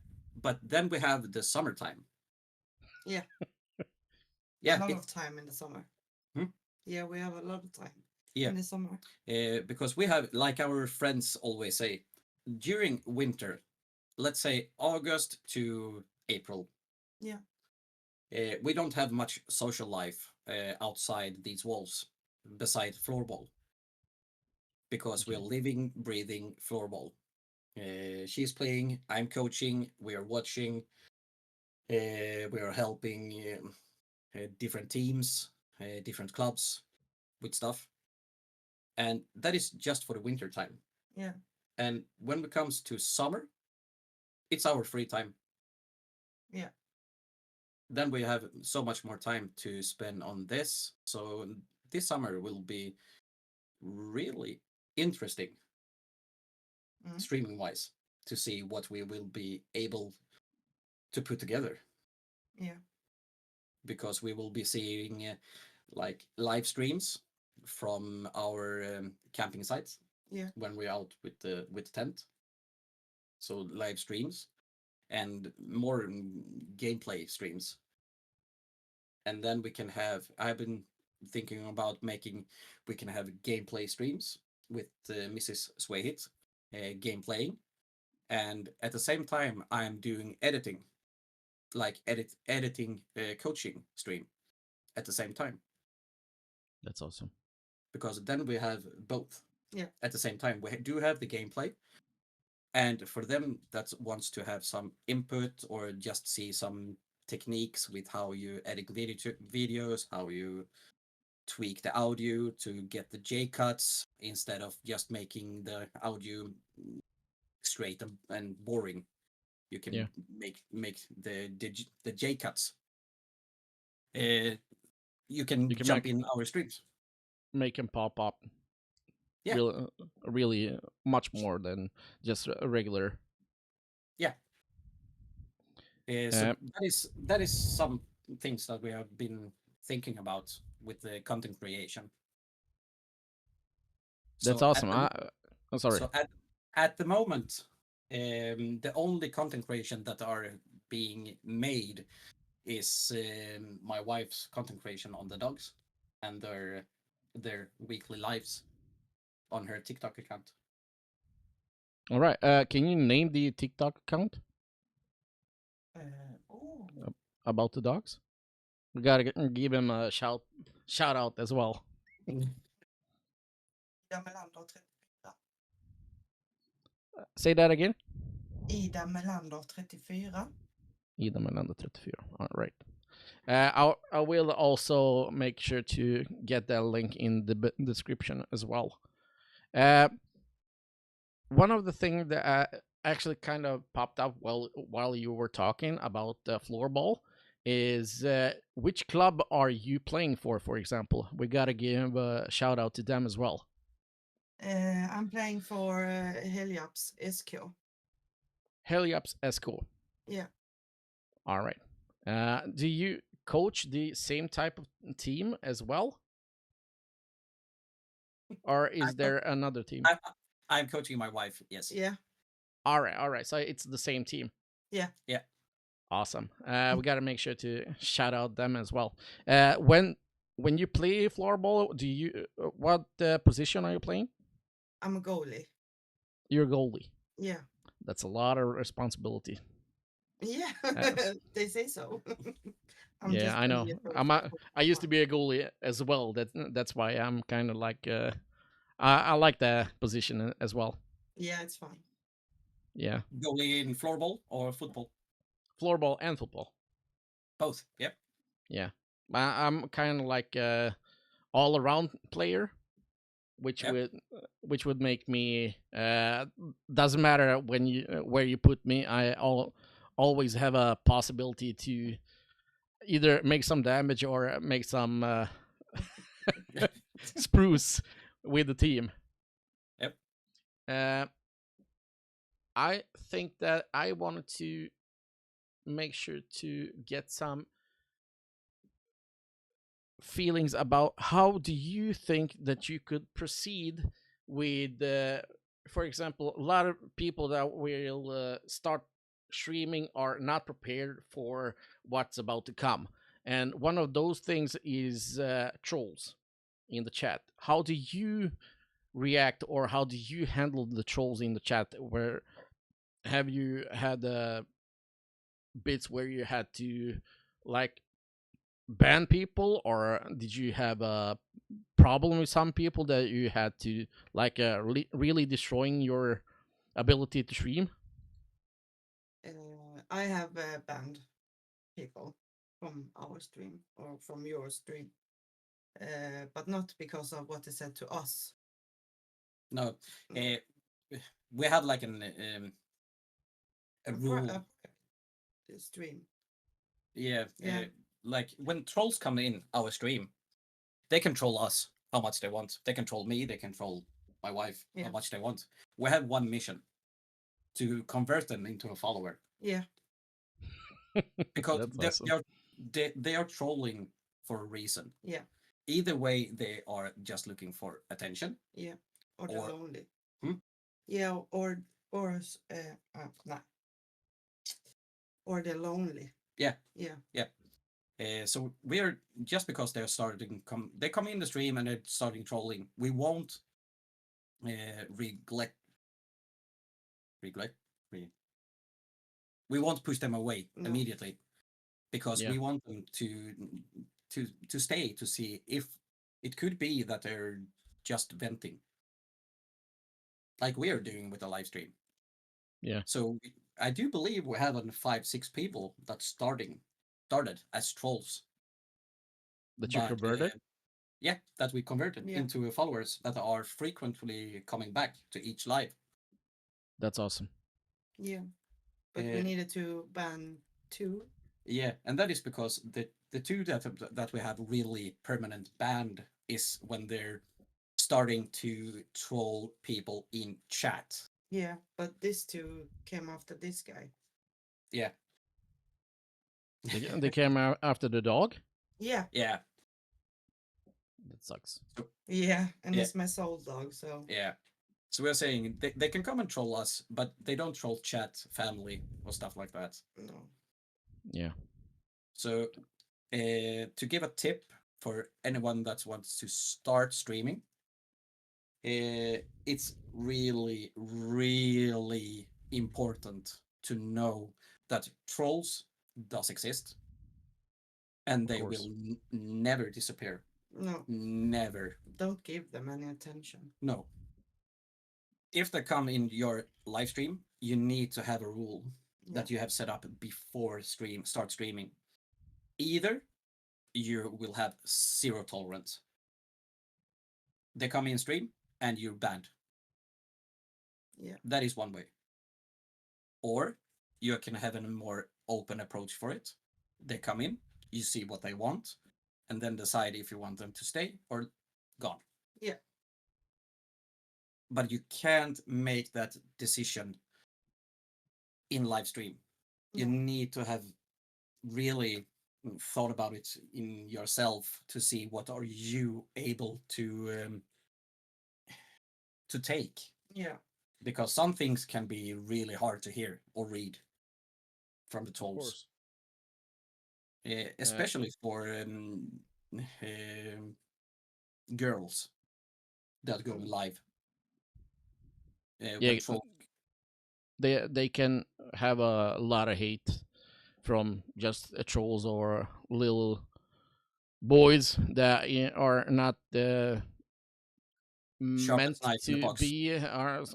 But then we have the summertime. Yeah, a Yeah, lot of time in the summer. Hmm? Yeah, we have a lot of time Yeah. in the summer. Because we have, like our friends always say, during winter, let's say August to April. Yeah. We don't have much social life outside these walls, beside floorball, because we're Okay. living, breathing floorball. She's playing, I'm coaching, we are watching, we are helping different teams, different clubs with stuff, and that is just for the winter time. Yeah. And when it comes to summer, it's our free time. Yeah. Then we have so much more time to spend on this. So this summer will be really interesting, Mm. streaming wise, to see what we will be able to put together, Yeah. because we will be seeing like live streams from our camping sites Yeah. when we're out with the tent. So live streams and more gameplay streams. And then we can have, I've been thinking about making, we can have gameplay streams with Mrs. Swehit gameplaying, and at the same time I'm doing editing, like editing coaching stream at the same time, That's awesome. because then we have both. Yeah. At the same time, we do have the gameplay, and for them that wants to have some input or just see some techniques with how you edit videos, how you tweak the audio to get the J cuts instead of just making the audio straight and boring. You Yeah, can make the J cuts. Uh, you can you can jump in our streams. make him pop up Yeah, really much more than just a regular. yeah. So Uh, that is some things that we have been thinking about with the content creation. that's So awesome. I'm sorry. so at the moment, the only content creation that are being made is my wife's content creation on the dogs and their weekly lives on her TikTok account. All right. Can you name the TikTok account Oh, about the dogs? We gotta give him a shout out as well. Ida Melander 34. Say that again. Ida Melander 34. Ida Melander 34. All right. I will also make sure to get that link in the description as well. One of the things that actually kind of popped up while you were talking about floorball is which club are you playing for example? We gotta give a shout out to them as well. I'm playing for Heliups SK. Heliups Esco. Yeah. All right. Do you coach the same type of team as well? Or is there another team? I'm coaching my wife. Yes. Yeah. All right. So it's the same team. Yeah. Yeah. Awesome. We got to make sure to shout out them as well. When you play floorball, do you what position are you playing? I'm a goalie. You're a goalie. Yeah. That's a lot of responsibility. Yeah. They say so. Yeah, I know. I used to be a goalie as well. That's why I'm kind of like I like the position as well. Yeah, it's fine. Yeah. Goalie in floorball or football? Floorball and football. Both. Yep. Yeah. I'm kind of like all around player, which Yep. would make me doesn't matter when you where you put me. Always have a possibility to either make some damage or make some spruce with the team. Yep. I think that I wanted to make sure to get some feelings about how do you think that you could proceed with for example, a lot of people that will start streaming are not prepared for what's about to come, and one of those things is trolls in the chat. How do you react, or how do you handle the trolls in the chat? Where have you had bits where you had to like ban people, or did you have a problem with some people that you had to like really destroying your ability to stream? I have banned people from our stream or from your stream, but not because of what they said to us. No. We have like a rule. Stream. Yeah. Yeah. Like when trolls come in our stream, they control us how much they want. They control me. They control my wife how much they want. We have one mission: to convert them into a follower. Yeah. Because That's awesome. they are trolling for a reason. Yeah. Either way, they are just looking for attention. Yeah. Or they're lonely. Hmm? Yeah. Nah. Or they're lonely. Yeah. Yeah. Yeah. So we're just because they're starting they come in the stream and they're starting trolling. We won't neglect. We won't push them away immediately, because we want them to stay to see if it could be that they're just venting, like we are doing with the live stream. Yeah. So I do believe we have 5-6 people that started as trolls. That you converted? Yeah, that we converted into followers that are frequently coming back to each live. That's awesome. Yeah. But we needed to ban 2. Yeah, and that is because the 2 that we have really permanent banned is when they're starting to troll people in chat. Yeah, but this 2 came after this guy. Yeah. They came after the dog? Yeah. Yeah. That sucks. Yeah, and it's my soul dog, so. Yeah. So we're saying they can come and troll us, but they don't troll chat, family, or stuff like that. No. Yeah. So to give a tip for anyone that wants to start streaming, it's really, really important to know that trolls does exist and Of they will course. never disappear. No, Never. don't give them any attention. No. If they come in your live stream, you need to have a rule Yeah. that you have set up before start streaming. Either you will have zero tolerance. They come in stream and you're banned. Yeah. That is one way. Or you can have a more open approach for it. They come in, you see what they want, and then decide if you want them to stay or gone. Yeah. But you can't make that decision in live stream. You No. need to have really thought about it in yourself to see what are you able to take, Yeah. because some things can be really hard to hear or read from the Of trolls, course. especially for girls that go live when Yeah, troll. they can have a lot of hate from just trolls or little boys that are not Sharpest meant knife in the to box. be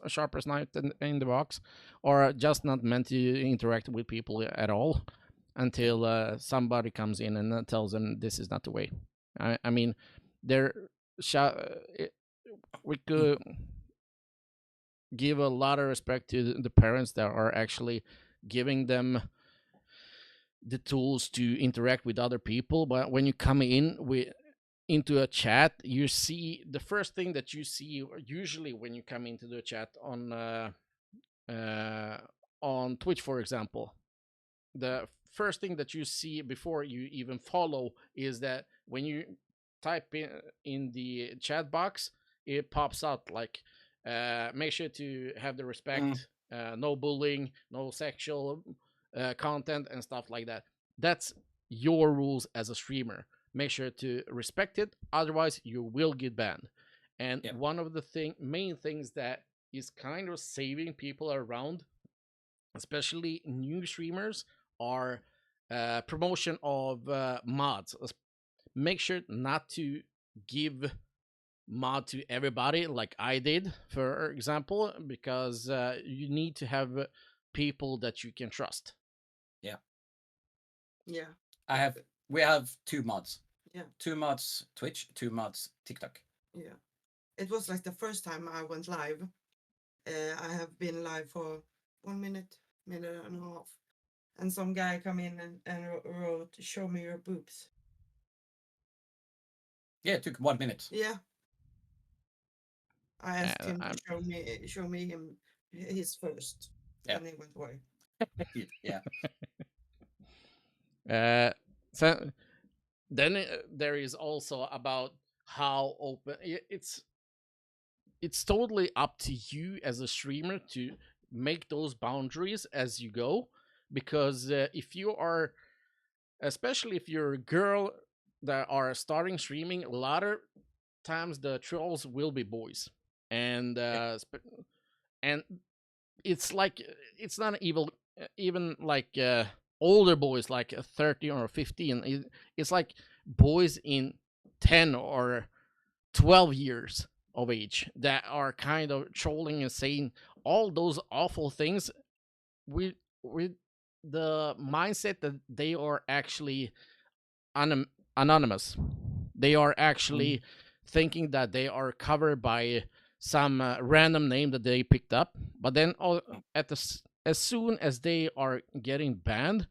sharpest knife in the box, or just not meant to interact with people at all until somebody comes in and tells them this is not the way. I mean, there we could give a lot of respect to the parents that are actually giving them the tools to interact with other people. But when you come in with into a chat, you see the first thing that you see usually when you come into the chat uh, on Twitch, for example. The first thing that you see before you even follow is that when you type in the chat box, it pops out like make sure to have the respect, no bullying, no sexual content and stuff like that. That's your rules as a streamer. Make sure to respect it, otherwise you will get banned. And Yeah. one of the main things that is kind of saving people around, especially new streamers, are promotion of mods. Make sure not to give mod to everybody like I did, for example, because you need to have people that you can trust. Yeah. Yeah. We have 2 mods. Yeah. 2 mods Twitch, 2 mods TikTok. Yeah. It was like the first time I went live. I have been live for 1 minute, minute and a half, and some guy come in and wrote, "Show me your boobs." Yeah, it took 1 minute. Yeah. I asked him to I'm, show me him his first, Yeah. and he went away. Yeah. so then there is also about how open it's totally up to you as a streamer to make those boundaries as you go, because if you are, especially if you're a girl that are starting streaming, a lot of times the trolls will be boys, and and it's like it's not even like older boys like 13 or 15. It's like boys in 10 or 12 years of age that are kind of trolling and saying all those awful things with the mindset that they are actually anonymous. They are actually thinking that they are covered by some random name that they picked up. But then as soon as they are getting banned,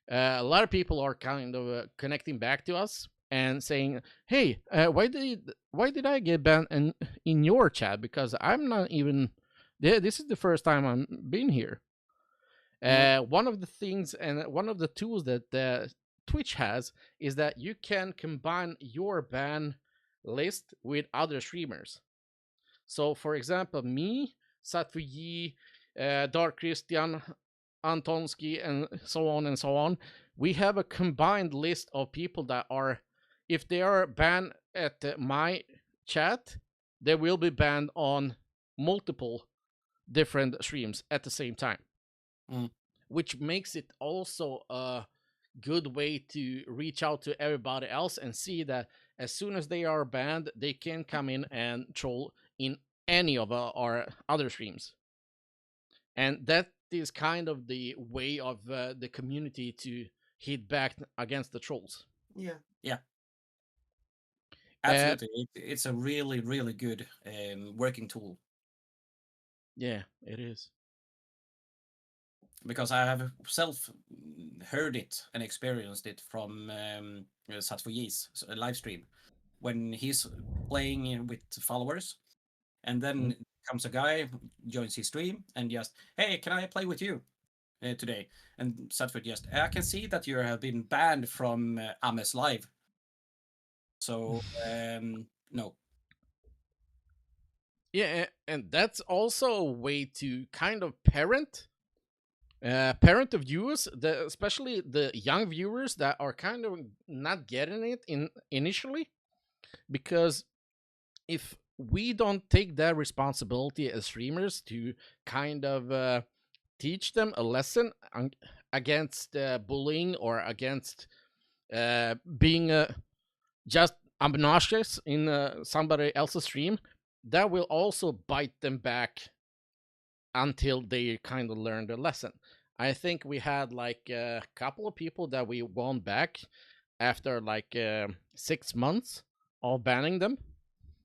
a lot of people are kind of connecting back to us and saying, "Hey, why did I get banned in your chat? Because I'm not even. This is the first time I'm been here." One of the things and one of the tools that Twitch has is that you can combine your ban list with other streamers. So, for example, me, Satsuyi, Dark Christian, Antonsky, and so on and so on. We have a combined list of people that are, if they are banned at my chat, they will be banned on multiple different streams at the same time, Mm. which makes it also a good way to reach out to everybody else and see that as soon as they are banned, they can come in and troll in any of our other streams. And that is kind of the way of the community to hit back against the trolls. Yeah. Yeah, Uh, absolutely. It's a really, really good working tool yeah, it is. because I have self heard it and experienced it from Satvoye's live stream when he's playing with followers, and then comes a guy, joins his stream, and just, hey, can I play with you today? And Satvoy just, I can see that you have been banned from Amme's live, so no. Yeah, and that's also a way to kind of parent the viewers, especially the young viewers that are kind of not getting it in initially, because if we don't take that responsibility as streamers to kind of teach them a lesson against bullying or against being just obnoxious in somebody else's stream, that will also bite them back until they kind of learn the lesson. I think we had like a couple of people that we won back after like 6 months of banning them.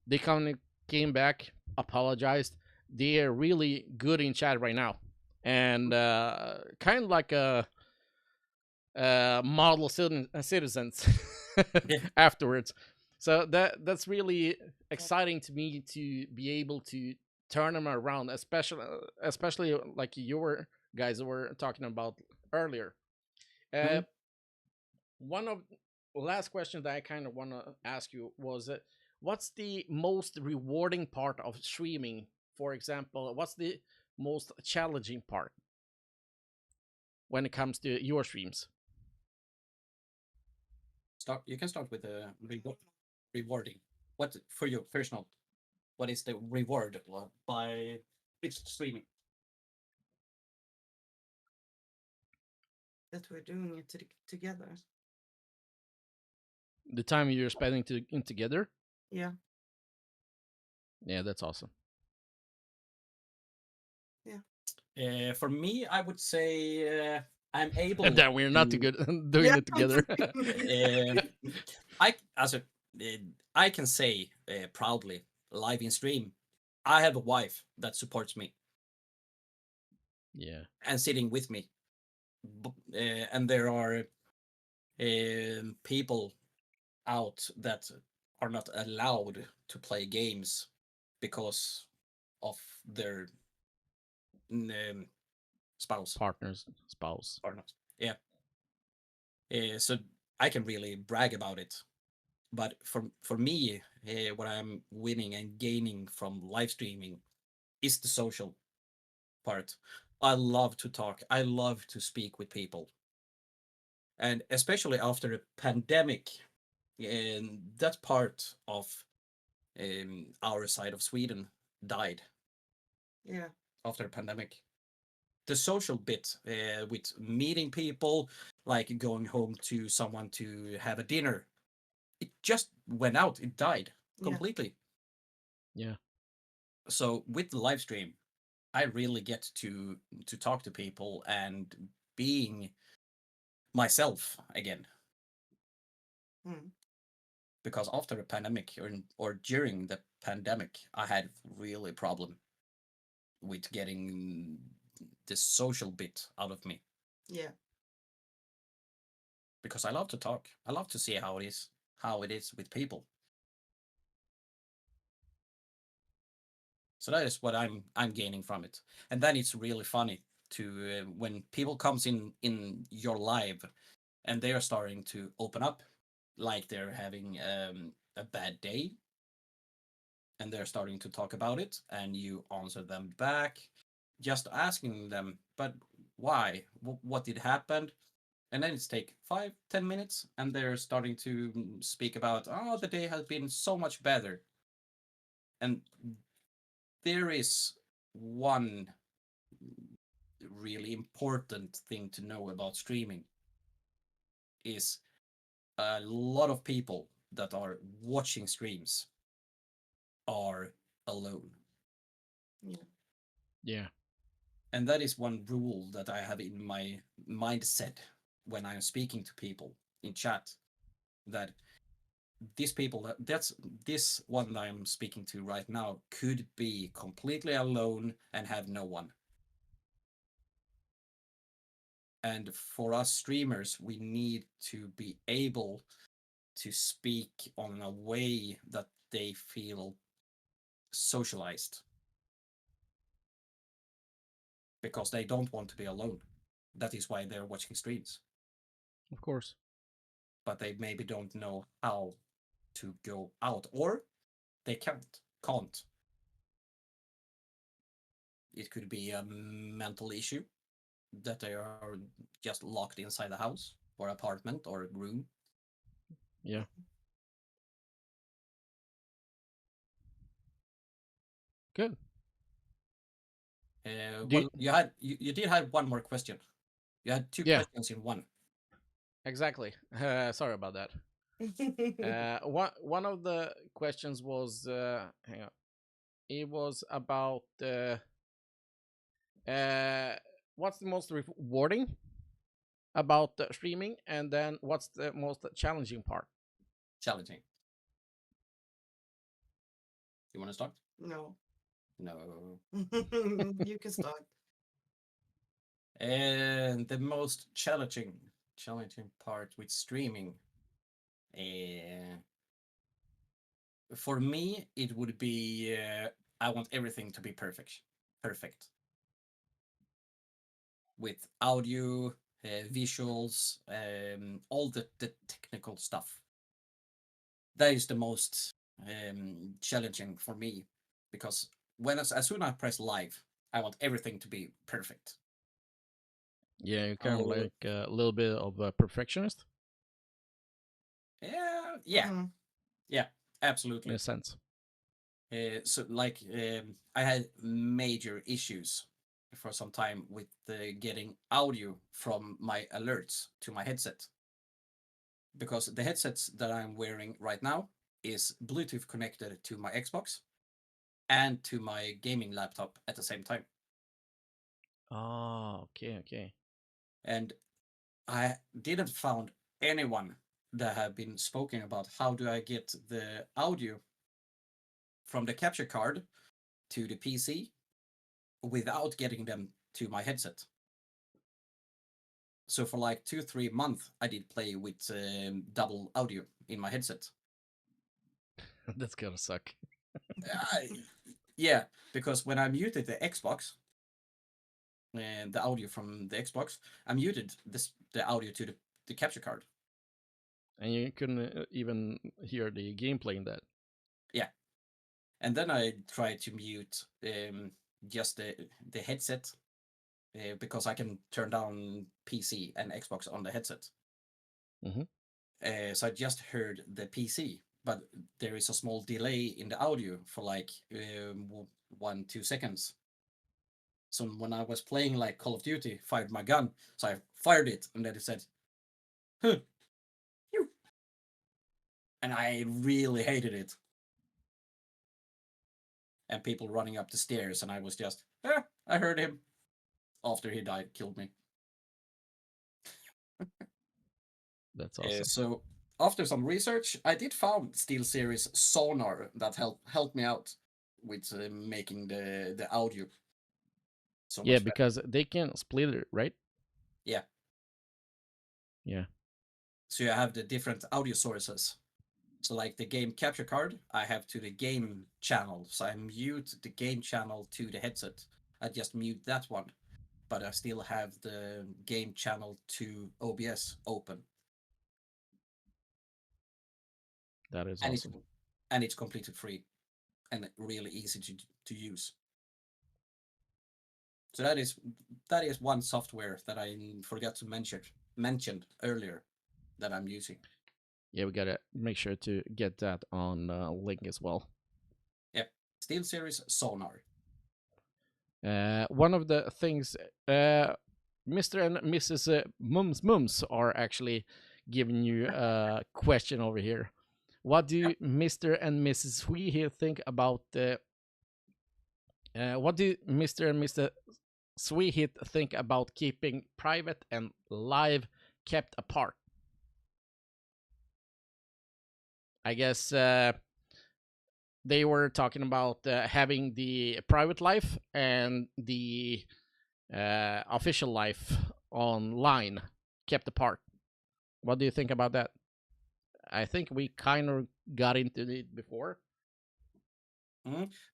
They kind of came back, apologized. They're really good in chat right now, and kind of like a model citizens Yeah. afterwards. So that's really exciting to me to be able to turn them around, especially like your guys were talking about earlier. Uh, Mhm. one of last question that I kind of want to ask you was, what's the most rewarding part of streaming? For example, what's the most challenging part when it comes to your streams? Start. You can start with rewarding. What for you personal? What is the reward by Twitch streaming? That we're doing it together. The time you're spending in together? Yeah. Yeah, that's awesome. For me, I would say I'm able That we're not too to. good doing it together. Uh, I as a I can say proudly live in stream, I have a wife that supports me Yeah. and sitting with me, and there are people out that are not allowed to play games because of their um, spouse Partners, spouse. or not. Yeah, so I can really brag about it. But for me, what I'm winning and gaining from live streaming is the social part. I love to talk. I love to speak with people, and especially after a pandemic, and that part of our side of Sweden died Yeah. after a pandemic. The social bit with meeting people, like going home to someone to have a dinner, it just went out. It died Yeah. completely. Yeah. So with the live stream, I really get to talk to people and being myself again. Mm. Because after the pandemic or during the pandemic, I had really problem with getting the social bit out of me Yeah. because I love to talk. I love to see how it is with people. So that is what I'm gaining from it, and then it's really funny to when people comes in your live and they are starting to open up like they're having a bad day and they're starting to talk about it and you answer them back just asking them, but why, what did happen, and then it's take 5-10 minutes, and they're starting to speak about, oh, the day has been so much better. And there is one really important thing to know about streaming is a lot of people that are watching streams are alone. Yeah. Yeah. And that is one rule that I have in my mindset when I'm speaking to people in chat, that these people, that's this one that I'm speaking to right now, could be completely alone and have no one. And for us streamers, we need to be able to speak on a way that they feel socialized, because they don't want to be alone. That is why they're watching streams, Of course. but they maybe don't know how to go out, or they can't. It could be a mental issue that they are just locked inside the house or apartment or room. Yeah. Good. Do Well, you did have one more question. You had two Yeah. questions in one. Exactly. Sorry about that. One of the questions was hang on. It was about uh, what's the most rewarding about streaming, and then what's the most challenging part. Challenging. You want to start? No. No. You can start. And the most challenging part with streaming, uh, for me, it would be I want everything to be perfect with audio, visuals, all the technical stuff. That is the most challenging for me, because as soon as I press live, I want everything to be perfect. Yeah, you're kind of Oh, like a little bit of a perfectionist yeah, Mm. yeah, in a absolutely. sense. So like I had major issues for some time with getting audio from my alerts to my headset, because the headsets that I'm wearing right now is Bluetooth connected to my Xbox and to my gaming laptop at the same time. Oh, okay, okay. And I didn't found anyone that have been spoken about how do I get the audio from the capture card to the PC without getting them to my headset. So for like 2-3 months, I did play with double audio in my headset. That's gonna suck. Yeah, because when I muted the Xbox and the audio from the Xbox, I muted the audio to the capture card. And you couldn't even hear the gameplay in that. Yeah, and then I tried to mute just the headset, because I can turn down PC and Xbox on the headset. Hmm. So I just heard the PC, but there is a small delay in the audio for like 1-2 seconds. So when I was playing like Call of Duty, fired my gun, so I fired it, and then it said, huh, pew. And I really hated it. And people running up the stairs, and I was just, I heard him after he died, killed me. That's awesome. So after some research, I did found SteelSeries Sonar that helped me out with making the audio so Yeah, much better. because they can split it, right? Yeah. Yeah. So you have the different audio sources. So like the game capture card, I have to the game channel. So I mute the game channel to the headset. I just mute that one, but I still have the game channel to OBS open, That is and it's awesome. and it's completely free and really easy to use. So that is one software that I forgot to mentioned earlier that I'm using. Yeah, we gotta make sure to get that on link as well. Yep, SteelSeries Sonar. One of the things Mr. and Mrs. Mums are actually giving you a question over here. What do Mr. and Mrs. Swehit think about the? What do Mr. and Mr. Swehit think about keeping private and live kept apart? I guess they were talking about having the private life and the official life online kept apart. What do you think about that? I think we kind of got into it before.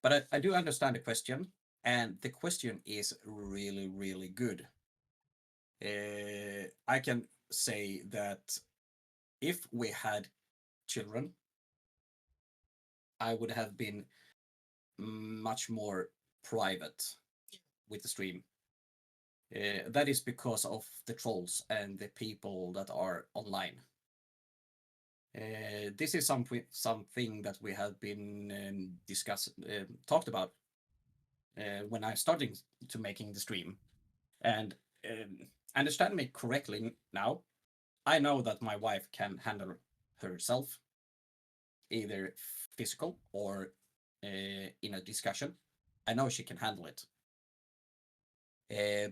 But I do understand the question, and the question is really, really good. I can say that if we had children, I would have been much more private with the stream. That is because of the trolls and the people that are online. This is something that we have been talked about when I started to making the stream. And understand me correctly now, I know that my wife can handle herself, either physical or in a discussion. I know she can handle it.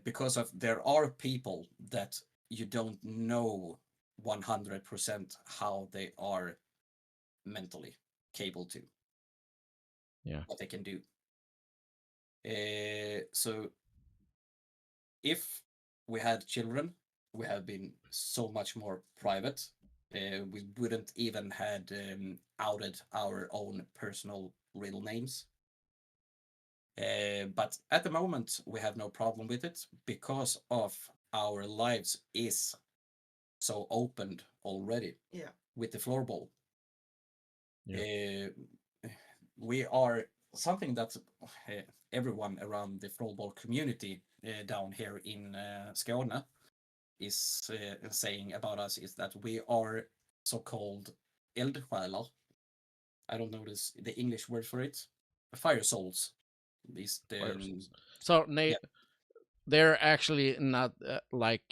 Because of there are people that you don't know 100% how they are mentally capable to. Yeah. What they can do. So if we had children, we have been so much more private. We wouldn't even had outed our own personal real names. But at the moment, we have no problem with it because of our lives is so opened already. Yeah. With the floorball. Yeah. We are something that everyone around the floorball community down here in Skåne is saying about us is that we are so-called eldsjälar. I don't know the English word for it. Fire souls. So they're actually not like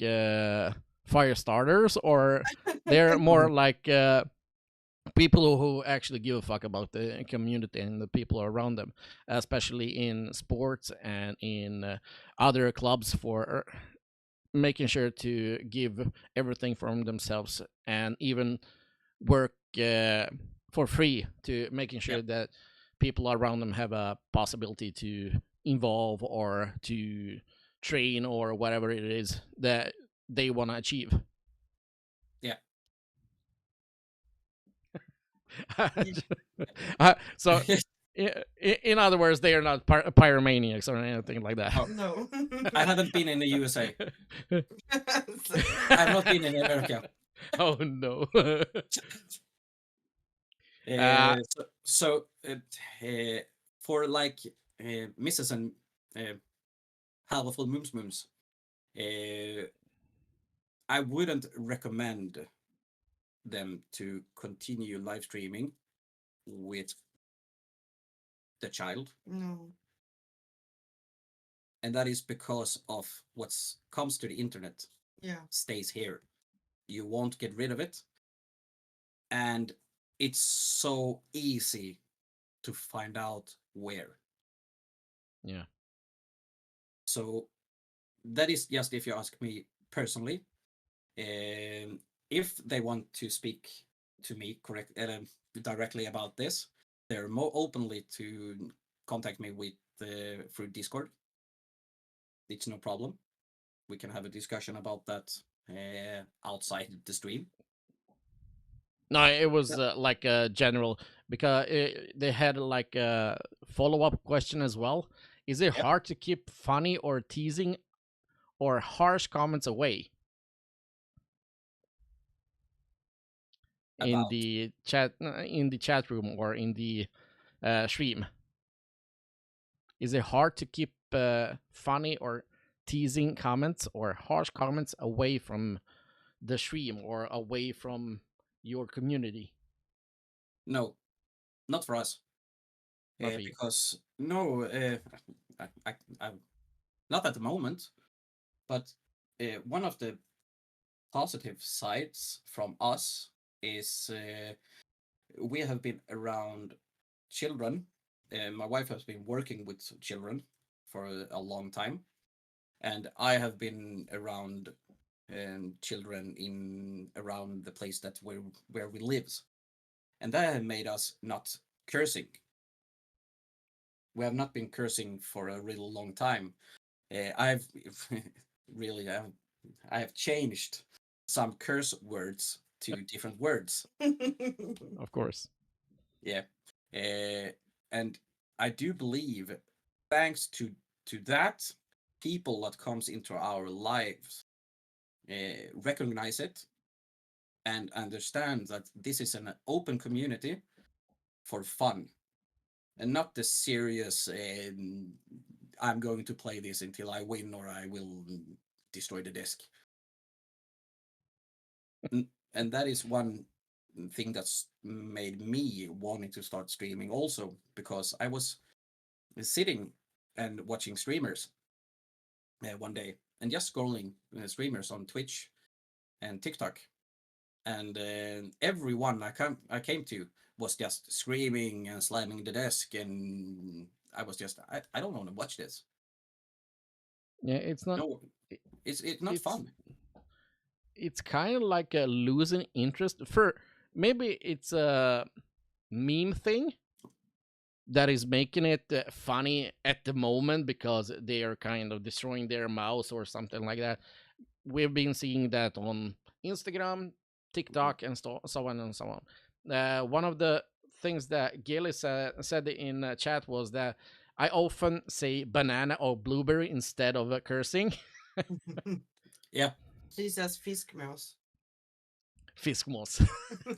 fire starters, or they're more like people who actually give a fuck about the community and the people around them, especially in sports and in other clubs, for making sure to give everything from themselves and even work for free to making sure that people around them have a possibility to involve or to train or whatever it is that they want to achieve. Yeah. So in other words, they are not pyromaniacs or anything like that. Oh. No. I haven't been in the USA. I've not been in America. Oh no. So for like Mrs. and Halvaful Mums, I wouldn't recommend them to continue live streaming with the child. No. And that is because of what comes to the internet. Yeah. Stays here. You won't get rid of it. And it's so easy to find out where. Yeah. So that is just if you ask me personally. If they want to speak to me directly about this, they're more openly to contact me with through Discord. It's no problem. We can have a discussion about that outside the stream. No, it was like a general, because they had like a follow-up question as well. Is it hard to keep funny or teasing or harsh comments away in the chat room or in the stream? Is it hard to keep funny or teasing comments or harsh comments away from the stream or away from your community? No, not for us. Not for you. Because no, I, not at the moment. But one of the positive sides from us is we have been around children. My wife has been working with children for a long time, and I have been around children in around the place that where we live, and that has made us not cursing. We have not been cursing for a really long time. I've really I have changed some curse words to different words. Of course. Yeah, and I do believe, thanks to that, people that comes into our lives recognize it and understand that this is an open community for fun and not the serious. I'm going to play this until I win or I will destroy the desk. And that is one thing that's made me wanting to start streaming also, because I was sitting and watching streamers one day and just scrolling streamers on Twitch and TikTok, and everyone I came to was just screaming and slamming the desk, and I was just I don't want to watch this. Yeah, it's not. No, it's not It's fun. it's kind of like a losing interest for maybe it's a meme thing that is making it funny at the moment because they are kind of destroying their mouse or something like that. We've been seeing that on Instagram, TikTok, and so on and so on. One of the things that Gilly said in chat was that I often say banana or blueberry instead of cursing. Yeah, She says fiskmås. Fiskmås.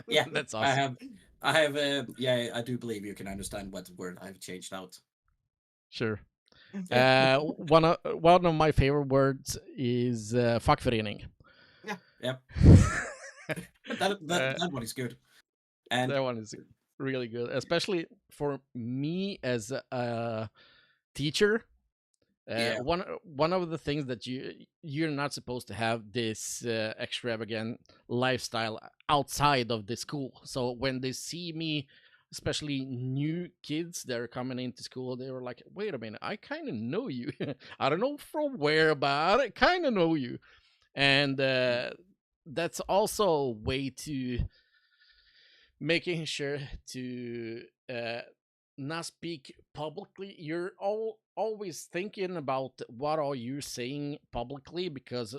yeah. That's awesome. I have. Yeah, I do believe you can understand what word I've changed out. Sure. One of my favorite words is fackförening. Yeah. Yep. That one is good. And That one is really good, especially for me as a teacher. yeah, One of the things that you're not supposed to have this extravagant lifestyle outside of the school. So when they see me, especially new kids that are coming into school, they were like, "Wait a minute, I kind of know you. I don't know from where, but I kind of know you." And that's also a way to making sure to not speak publicly. You're always thinking about what are you saying publicly, because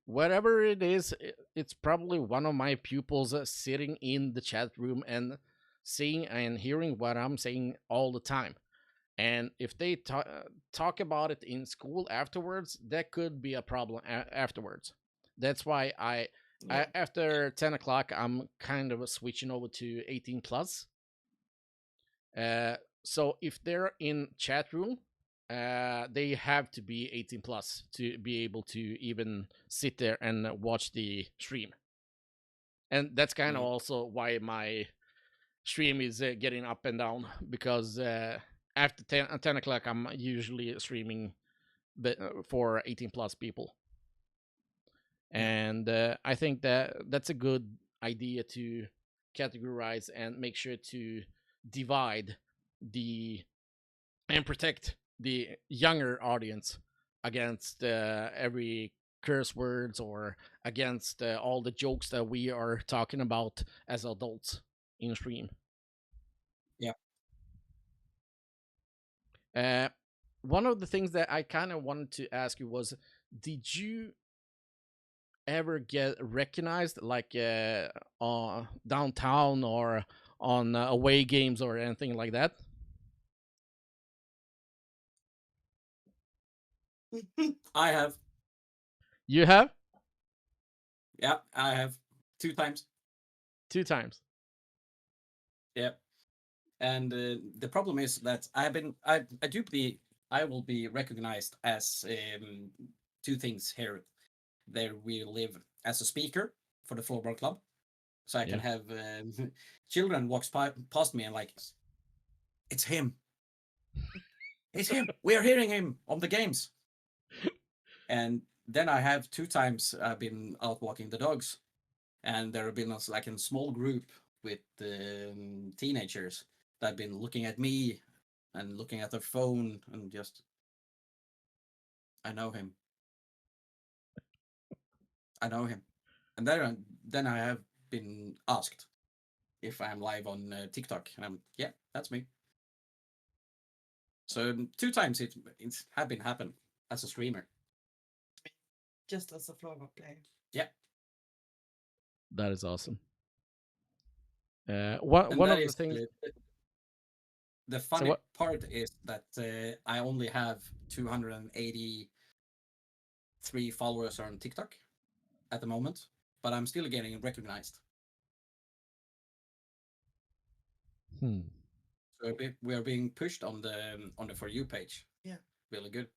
whatever it is, it's probably one of my pupils sitting in the chat room and seeing and hearing what I'm saying all the time. And if they talk about it in school afterwards, that could be a problem afterwards. That's why Yeah. after 10 o'clock, I'm kind of switching over to 18 plus. So if they're in chat room, they have to be 18 plus to be able to even sit there and watch the stream. And that's kind of also why my stream is getting up and down, because after 10 o'clock, I'm usually streaming for 18 plus people. And I think that's a good idea to categorize and make sure to divide the and protect the younger audience against every curse words or against all the jokes that we are talking about as adults in stream. yeah. One of the things that I kind of wanted to ask you was, did you ever get recognized, like downtown or on away games or anything like that? I have. You have? Yeah, I have 2 times. 2 times. Yeah, And the problem is that I will be recognized as two things here. There we live as a speaker for the Floorball Club, so I can Yeah. have children walks past me and like, it's him, it's him. We are hearing him on the games. And then I have two times I've been out walking the dogs, and there have been like a small group with teenagers that have been looking at me and looking at their phone and just, I know him, I know him. And then I have been asked if I'm live on TikTok, and I'm, yeah, that's me. So two times it's have been happen as a streamer. Just as a floor player. Yeah, That is awesome. One and one that of the is things. the So funny what? part is that I only have 283 followers on TikTok at the moment, but I'm still getting recognized. Hmm. So we are being pushed on the For You page. Yeah. Really good.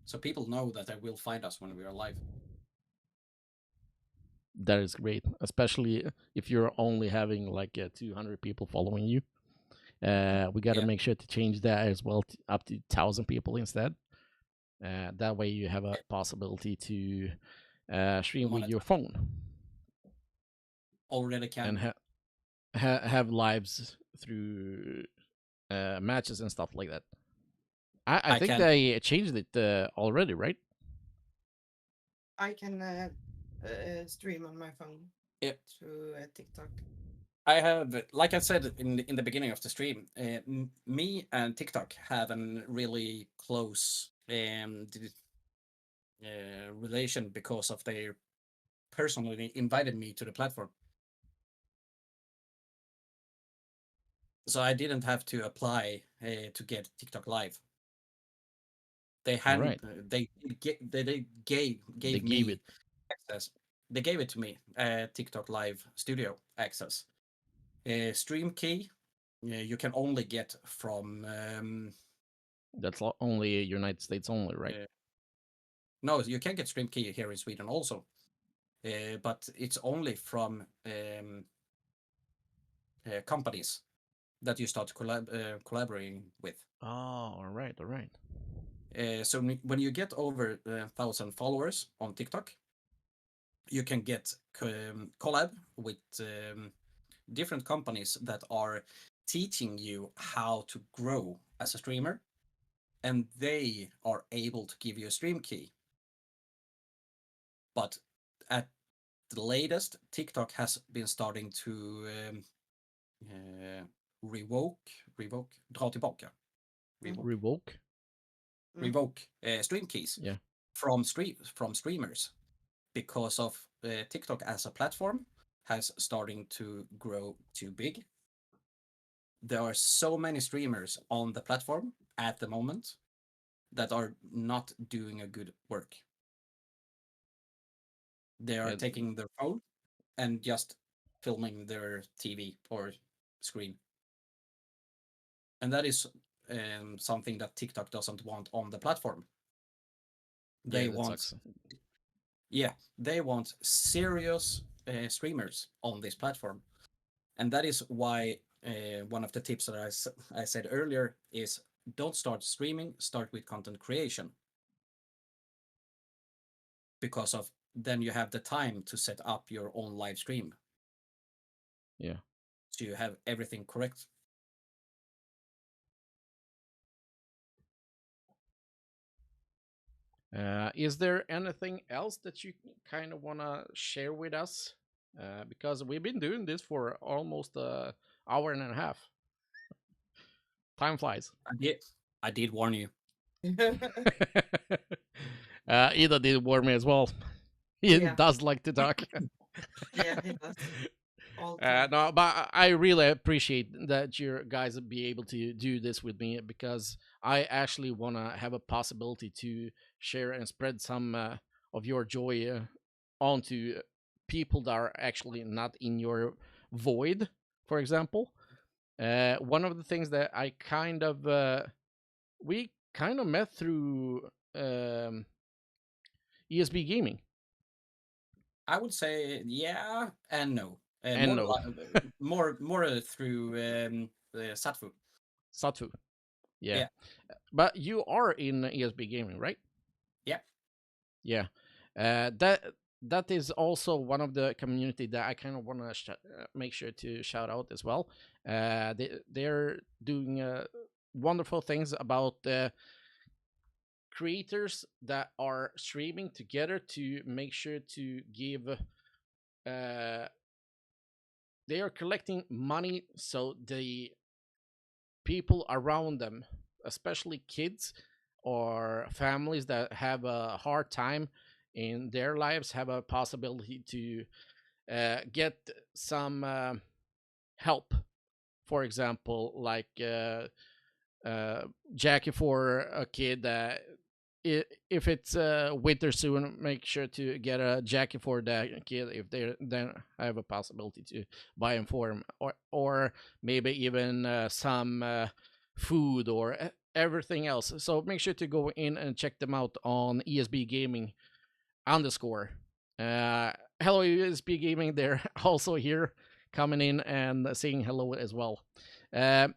So people know that they will find us when we are live. That is great, especially if you're only having like 200 people following you. We got to Yeah. make sure to change that as well up to 1,000 people instead. That way you have a possibility to stream with your Monetize. phone Already and can. have lives through matches and stuff like that. I I think can. they changed it already, right? I can stream on my phone Yeah. through TikTok. I have, like I said in the beginning of the stream, me and TikTok have a really close relation because of their personally invited me to the platform. So I didn't have to apply to get TikTok Live. They All hadn't. right, They they gave gave it. me access. They gave it to me. TikTok Live Studio access. Stream key. You can only get from. That's only United States only, right? No, you can get stream key here in Sweden also, but it's only from companies that you start collaborating with. Oh, all right, all right. So when you get over 1,000 followers on TikTok, you can get collab with different companies that are teaching you how to grow as a streamer, and they are able to give you a stream key. But at the latest, TikTok has been starting to dra tillbaka, Revoke. revoke stream keys Yeah. from streamers because of TikTok as a platform has starting to grow too big. There are so many streamers on the platform at the moment that are not doing a good work. They are Yeah, taking their phone and just filming their TV or screen. And that is something that TikTok doesn't want on the platform. yeah, They that want, sucks. yeah, they want serious streamers on this platform. And that is why one of the tips that I said earlier is don't start streaming, start with content creation. Because of then you have the time to set up your own live stream. Yeah. So you have everything correct. Is there anything else that you kind of want to share with us? Because we've been doing this for almost an hour and a half. Time flies. I did warn you. Ida did warn me as well. He Yeah. does like to talk. Yeah, he does. All the time. No, but I really appreciate that you guys be able to do this with me because I actually want to have a possibility to share and spread some of your joy onto people that are actually not in your void, for example. One of the things that I kind of we kind of met through ESB gaming. I would say yeah and no. And no, More through the Satfu. Satfu. Yeah, Yeah, but you are in ESB gaming, right? yeah. Yeah, that is also one of the community that I kind of want to make sure to shout out as well. They're doing wonderful things about creators that are streaming together to make sure to give. They are collecting money so the people around them, especially kids or families that have a hard time in their lives, have a possibility to get some help. For example, like Jackie for a kid that if it's winter soon, make sure to get a jacket for that kid if they then have a possibility to buy him for him, or maybe even some food or everything else. So make sure to go in and check them out on ESB Gaming underscore. Uh, Hello ESB Gaming, they're also here coming in and saying hello as well. Uh,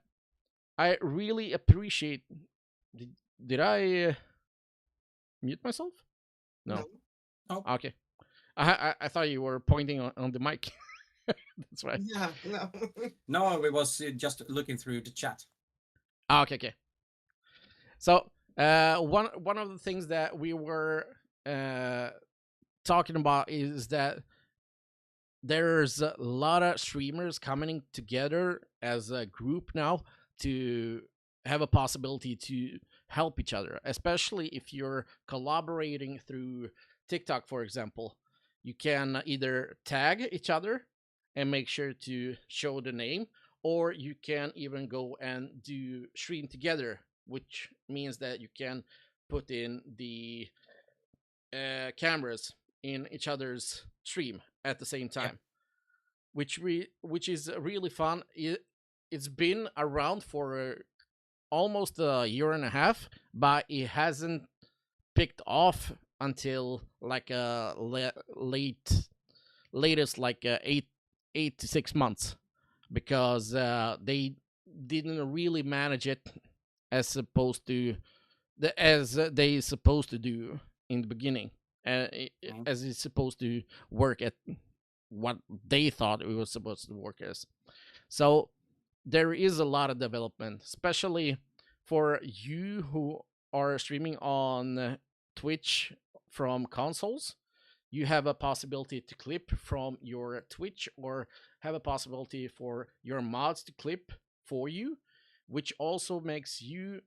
I really appreciate. Did, did I mute myself? No. No. Oh, Okay. I thought you were pointing on the mic. That's right. Yeah, no. no, we was just looking through the chat. Okay, okay. So one of the things that we were uh, talking about is that there's a lot of streamers coming together as a group now to have a possibility to help each other, especially if you're collaborating through TikTok, for example. You can either tag each other and make sure to show the name, or you can even go and do stream together, which means that you can put in the cameras in each other's stream at the same Yeah. time, which is really fun. It's been around for almost a year and a half, but it hasn't picked off until like latest like 8 to 6 months, because they didn't really manage it as supposed to as they supposed to do in the beginning, Mm. as it's supposed to work at what they thought it was supposed to work as. So there is a lot of development, especially for you who are streaming on Twitch from consoles. You have a possibility to clip from your Twitch, or have a possibility for your mods to clip for you, which also makes you,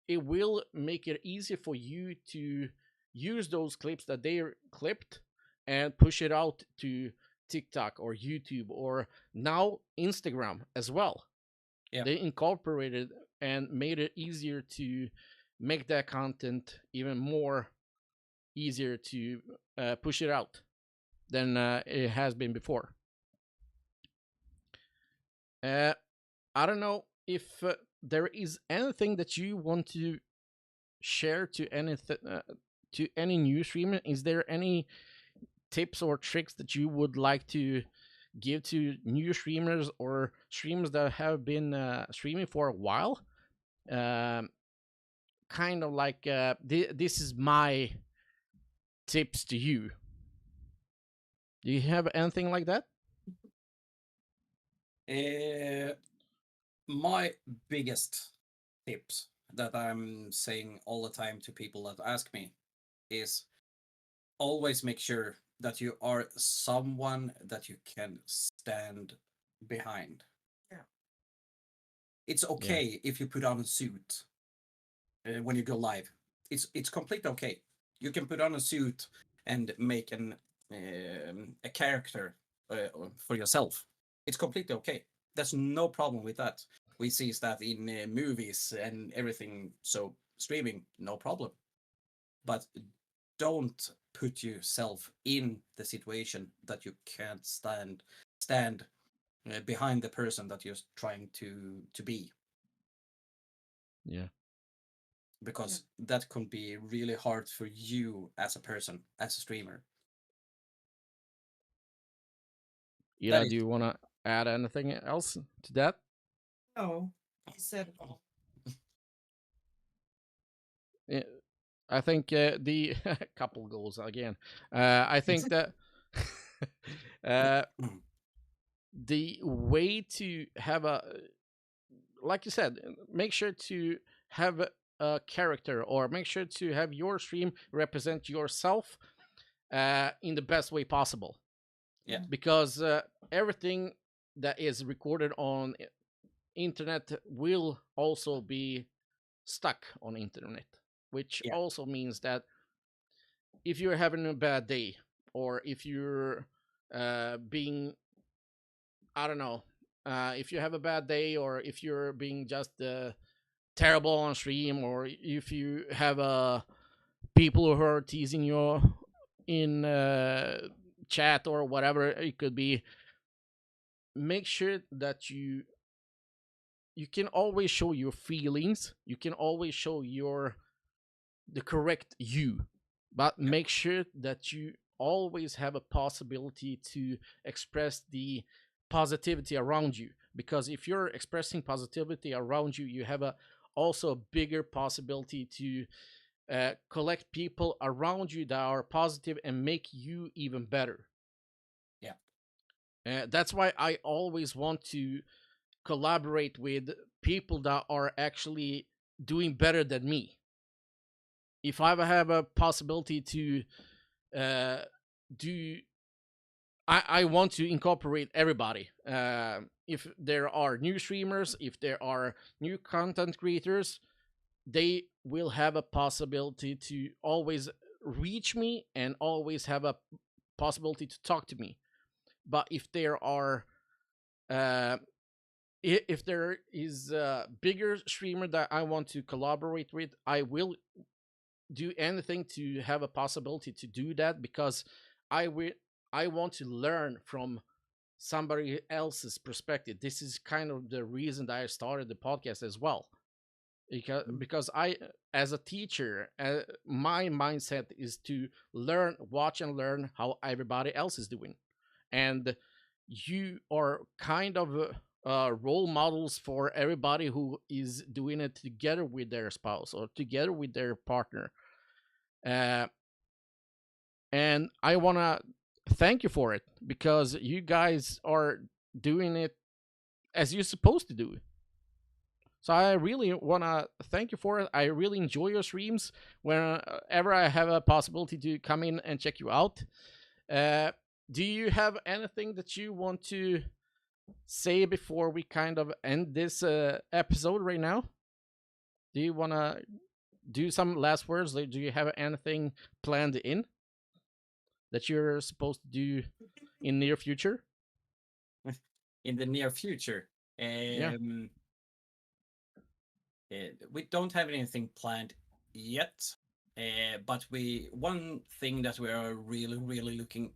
it will make it easier for you to use those clips that they are clipped and push it out to TikTok or YouTube or now Instagram as well. Yeah. They incorporated and made it easier to make that content even more easier to push it out than it has been before. Uh, I don't know if there is anything that you want to share to any new streamer. Is there any tips or tricks that you would like to give to new streamers or streamers that have been streaming for a while? Um, Kind of like this is my tips to you. Do you have anything like that? My biggest tips that I'm saying all the time to people that ask me is always make sure that you are someone that you can stand behind. Yeah. It's Yeah. okay if you put on a suit when you go live. It's completely okay. You can put on a suit and make a character for yourself. It's completely okay. There's no problem with that. We see that in movies and everything. So streaming, no problem. But don't put yourself in the situation that you can't stand behind the person that you're trying to be, Yeah. because that can be really hard for you as a person, as a streamer. That Ira, is do you want to add anything else to that? No, he said it all. Yeah, I think the couple goals again. I think that uh, the way to have a, like you said, make sure to have a character, or make sure to have your stream represent yourself in the best way possible. Yeah. Because everything that is recorded on internet will also be stuck on internet, which Yeah. also means that if you're having a bad day, or if you're being, I don't know, if you have a bad day, or if you're being just terrible on stream, or if you have people who are teasing you in chat or whatever it could be, make sure that you can always show your feelings, you can always show your the correct you, but make sure that you always have a possibility to express the positivity around you, because if you're expressing positivity around you, you have a also a bigger possibility to collect people around you that are positive and make you even better. Yeah. That's why I always want to collaborate with people that are actually doing better than me. If I have a possibility to uh, do, I want to incorporate everybody. If there are new streamers, if there are new content creators, they will have a possibility to always reach me and always have a possibility to talk to me. But if there are uh, if there is a bigger streamer that I want to collaborate with, I will do anything to have a possibility to do that, because I will I want to learn from somebody else's perspective. This is kind of the reason that I started the podcast as well. Because I, as a teacher, my mindset is to learn, watch and learn how everybody else is doing. And you are kind of role models for everybody who is doing it together with their spouse or together with their partner. Uh, and I want to thank you for it, because you guys are doing it as you're supposed to do. So I really want to thank you for it. I really enjoy your streams. Whenever I have a possibility to come in and check you out. Uh, do you have anything that you want to say before we kind of end this episode right now? Do you want to do some last words? Like, do you have anything planned in that you're supposed to do in near future? In the near future. Yeah. We don't have anything planned yet, but we one thing that we are really looking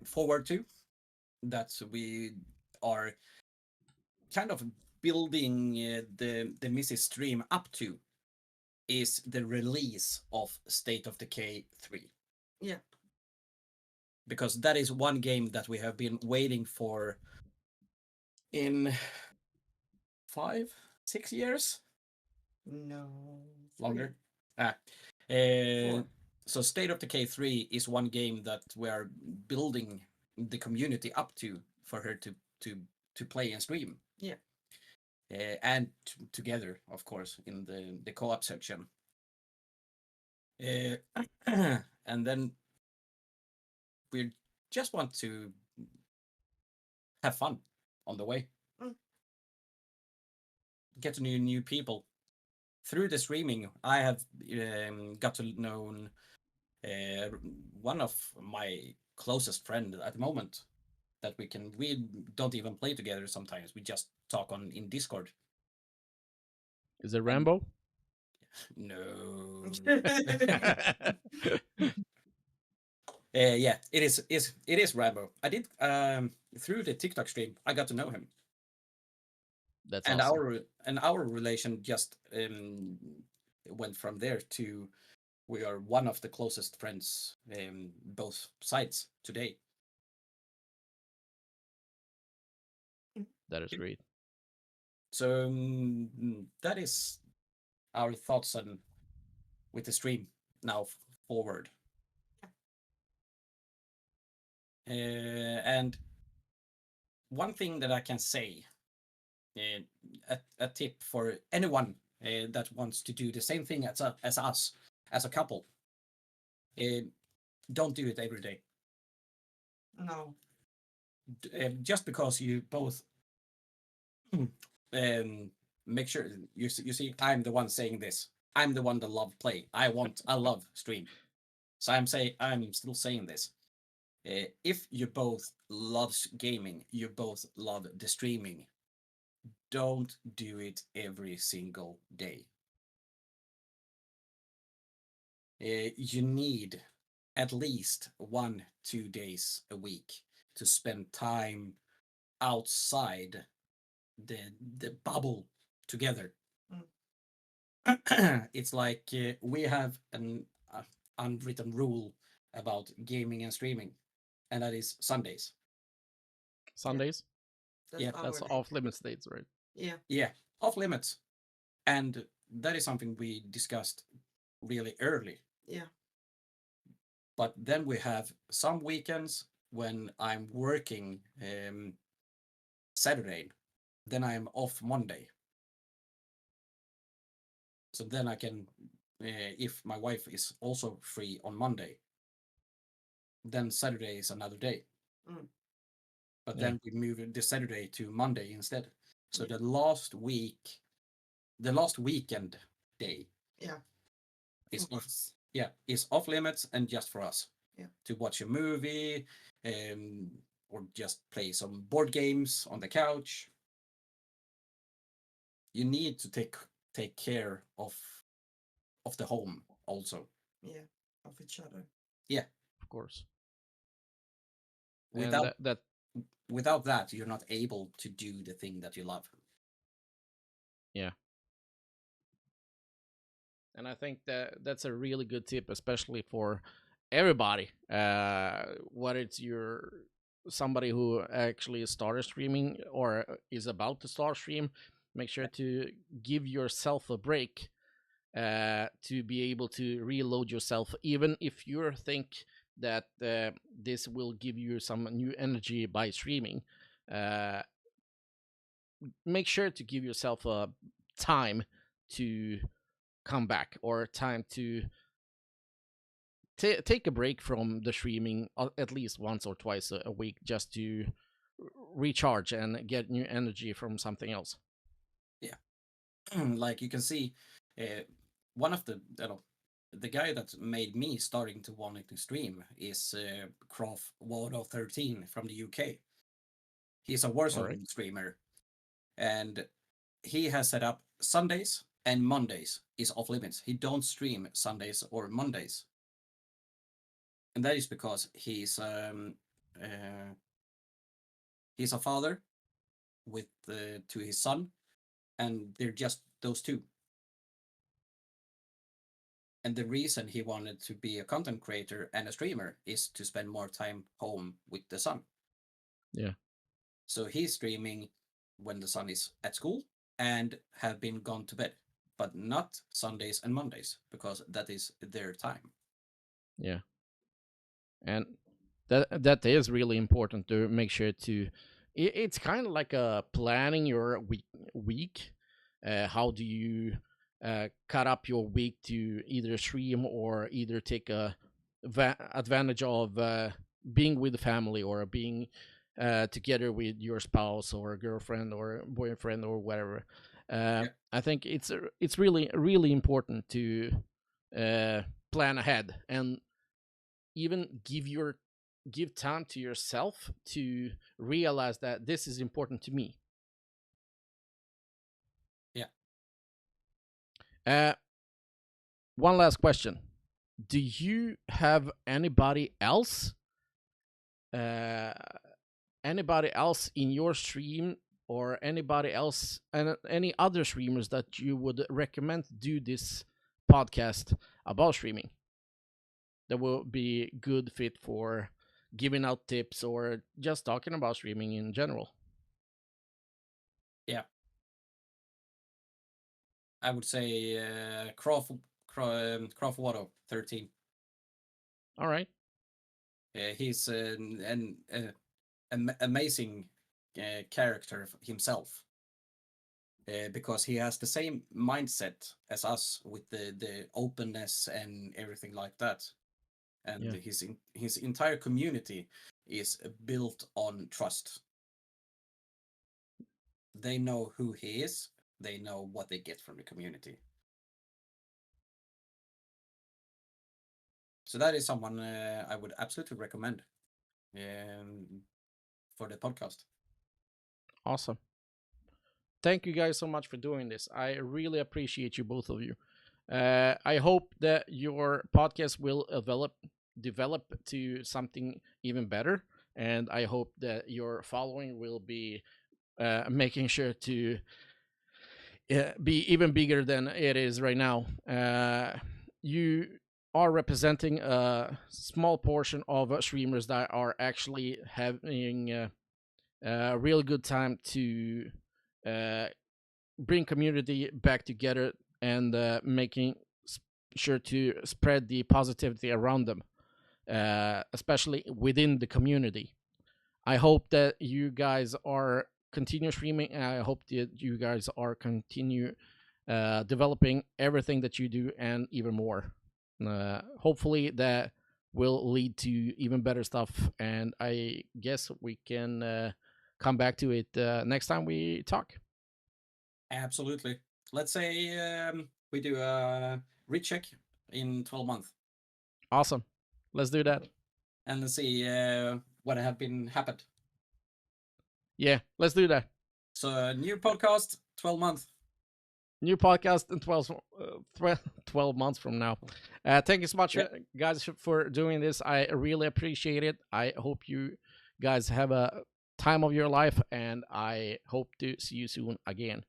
forward to, that we are kind of building the Mrs. stream up to, is the release of State of Decay 3. Yeah. Because that is one game that we have been waiting for in 5-6 years. No. Longer. Four. So State of Decay 3 is one game that we are building the community up to, for her to play and stream. Yeah. And together, of course, in the co-op section. And then we just want to have fun on the way. Get to know new people. Through the streaming, I have got to know one of my closest friend at the moment, that we don't even play together sometimes. We just talk in Discord. Is it Rambo? No. Yeah, it is Rambo. I did through the TikTok stream. I got to know him, That's and awesome. our relation just went from there to we are one of the closest friends both sides today. That is great. So that is our thoughts on with the stream now forward. And one thing that I can say, a tip for anyone that wants to do the same thing as us, as a couple, don't do it every day. No. Just because you both make sure you see, I'm the one saying this. I'm the one that love play. I love stream. So I'm still saying this. If you both love gaming, you both love the streaming, don't do it every single day. You need at least 1-2 days a week to spend time outside the bubble together. It's like we have an unwritten rule about gaming and streaming, and that is Sundays. Sundays. That's Yeah, our That's day. off limit states, right? Yeah. Yeah, off limits, and that is something we discussed really early. Yeah. But then we have some weekends when I'm working Saturday, then I'm off Monday. So then I can, if my wife is also free on Monday, then Saturday is another day. Mm. But Yeah. then we move the Saturday to Monday instead. So Yeah. the last weekend day Yeah. is For off. us. Yeah, is off limits and just for us. Yeah. To watch a movie, or just play some board games on the couch. You need to take care of the home also. Yeah. Of each other. Yeah. Of course. And Without that without that, you're not able to do the thing that you love. yeah. And I think that's a really good tip, especially for everybody. Whether it's your somebody who actually started streaming or is about to start stream, make sure to give yourself a break to be able to reload yourself, even if you think that this will give you some new energy by streaming. Uh, Make sure to give yourself a time to come back or time to take a break from the streaming at least once or twice a week just to recharge and get new energy from something else. Yeah. Like you can see, one of the guy that made me starting to wanting to stream is Croft Wado 13 from the UK. He's a All right. Warzone streamer, and he has set up Sundays and Mondays is off limits. He don't stream Sundays or Mondays, and that is because he's a father with to his son, and they're just those two. And the reason he wanted to be a content creator and a streamer is to spend more time home with the son. Yeah. So he's streaming when the son is at school and have been gone to bed, but not Sundays and Mondays because that is their time. Yeah. And that is really important to make sure to it's kind of like planning your week. How do you cut up your week to either stream or either take a advantage of being with the family or being together with your spouse or girlfriend or boyfriend or whatever. Yeah. I think it's really important to plan ahead and even give time to yourself to realize that this is important to me. Yeah. Uh, One last question. do you have uh, anybody else in your stream, or anybody else and any other streamers that you would recommend to do this podcast about streaming that will be good fit for giving out tips or just talking about streaming in general? Yeah, I would say Crawford 13. All right. He's an amazing character himself, because he has the same mindset as us with the openness and everything like that. And Yeah. his entire community is built on trust. They know who he is. They know what they get from the community. So that is someone I would absolutely recommend for the podcast. Awesome. Thank you guys so much for doing this. I really appreciate you, both of you. I hope that your podcast will develop to something even better, and I hope that your following will be making sure to be even bigger than it is right now. You are representing a small portion of streamers that are actually having a real good time to bring community back together and making sure to spread the positivity around them, especially within the community. I hope that you guys are continue streaming, and I hope that you guys are continue developing everything that you do and even more. Hopefully that will lead to even better stuff, and I guess we can come back to it next time we talk. Absolutely. Let's say we do a recheck in 12 months. Awesome. Let's do that. And let's see what have been happened. Yeah, let's do that. So new podcast, 12 months. New podcast in 12 months from now. Thank you so much, guys, for doing this. I really appreciate it. I hope you guys have a time of your life, and I hope to see you soon again.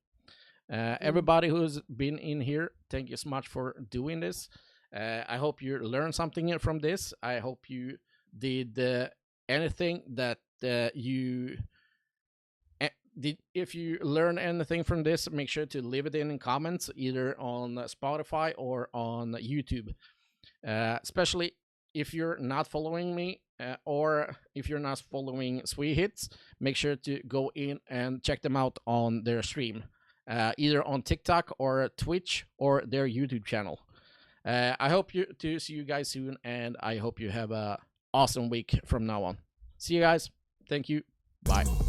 Everybody who's been in here, thank you so much for doing this. I hope you learned something from this. I hope you did anything that you did. If you learn anything from this, make sure to leave it in comments, either on Spotify or on YouTube. Especially if you're not following me, or if you're not following Swehit, make sure to go in and check them out on their stream, either on TikTok or Twitch or their YouTube channel. I hope to see you guys soon, and I hope you have a awesome week from now on. See you guys. Thank you. Bye.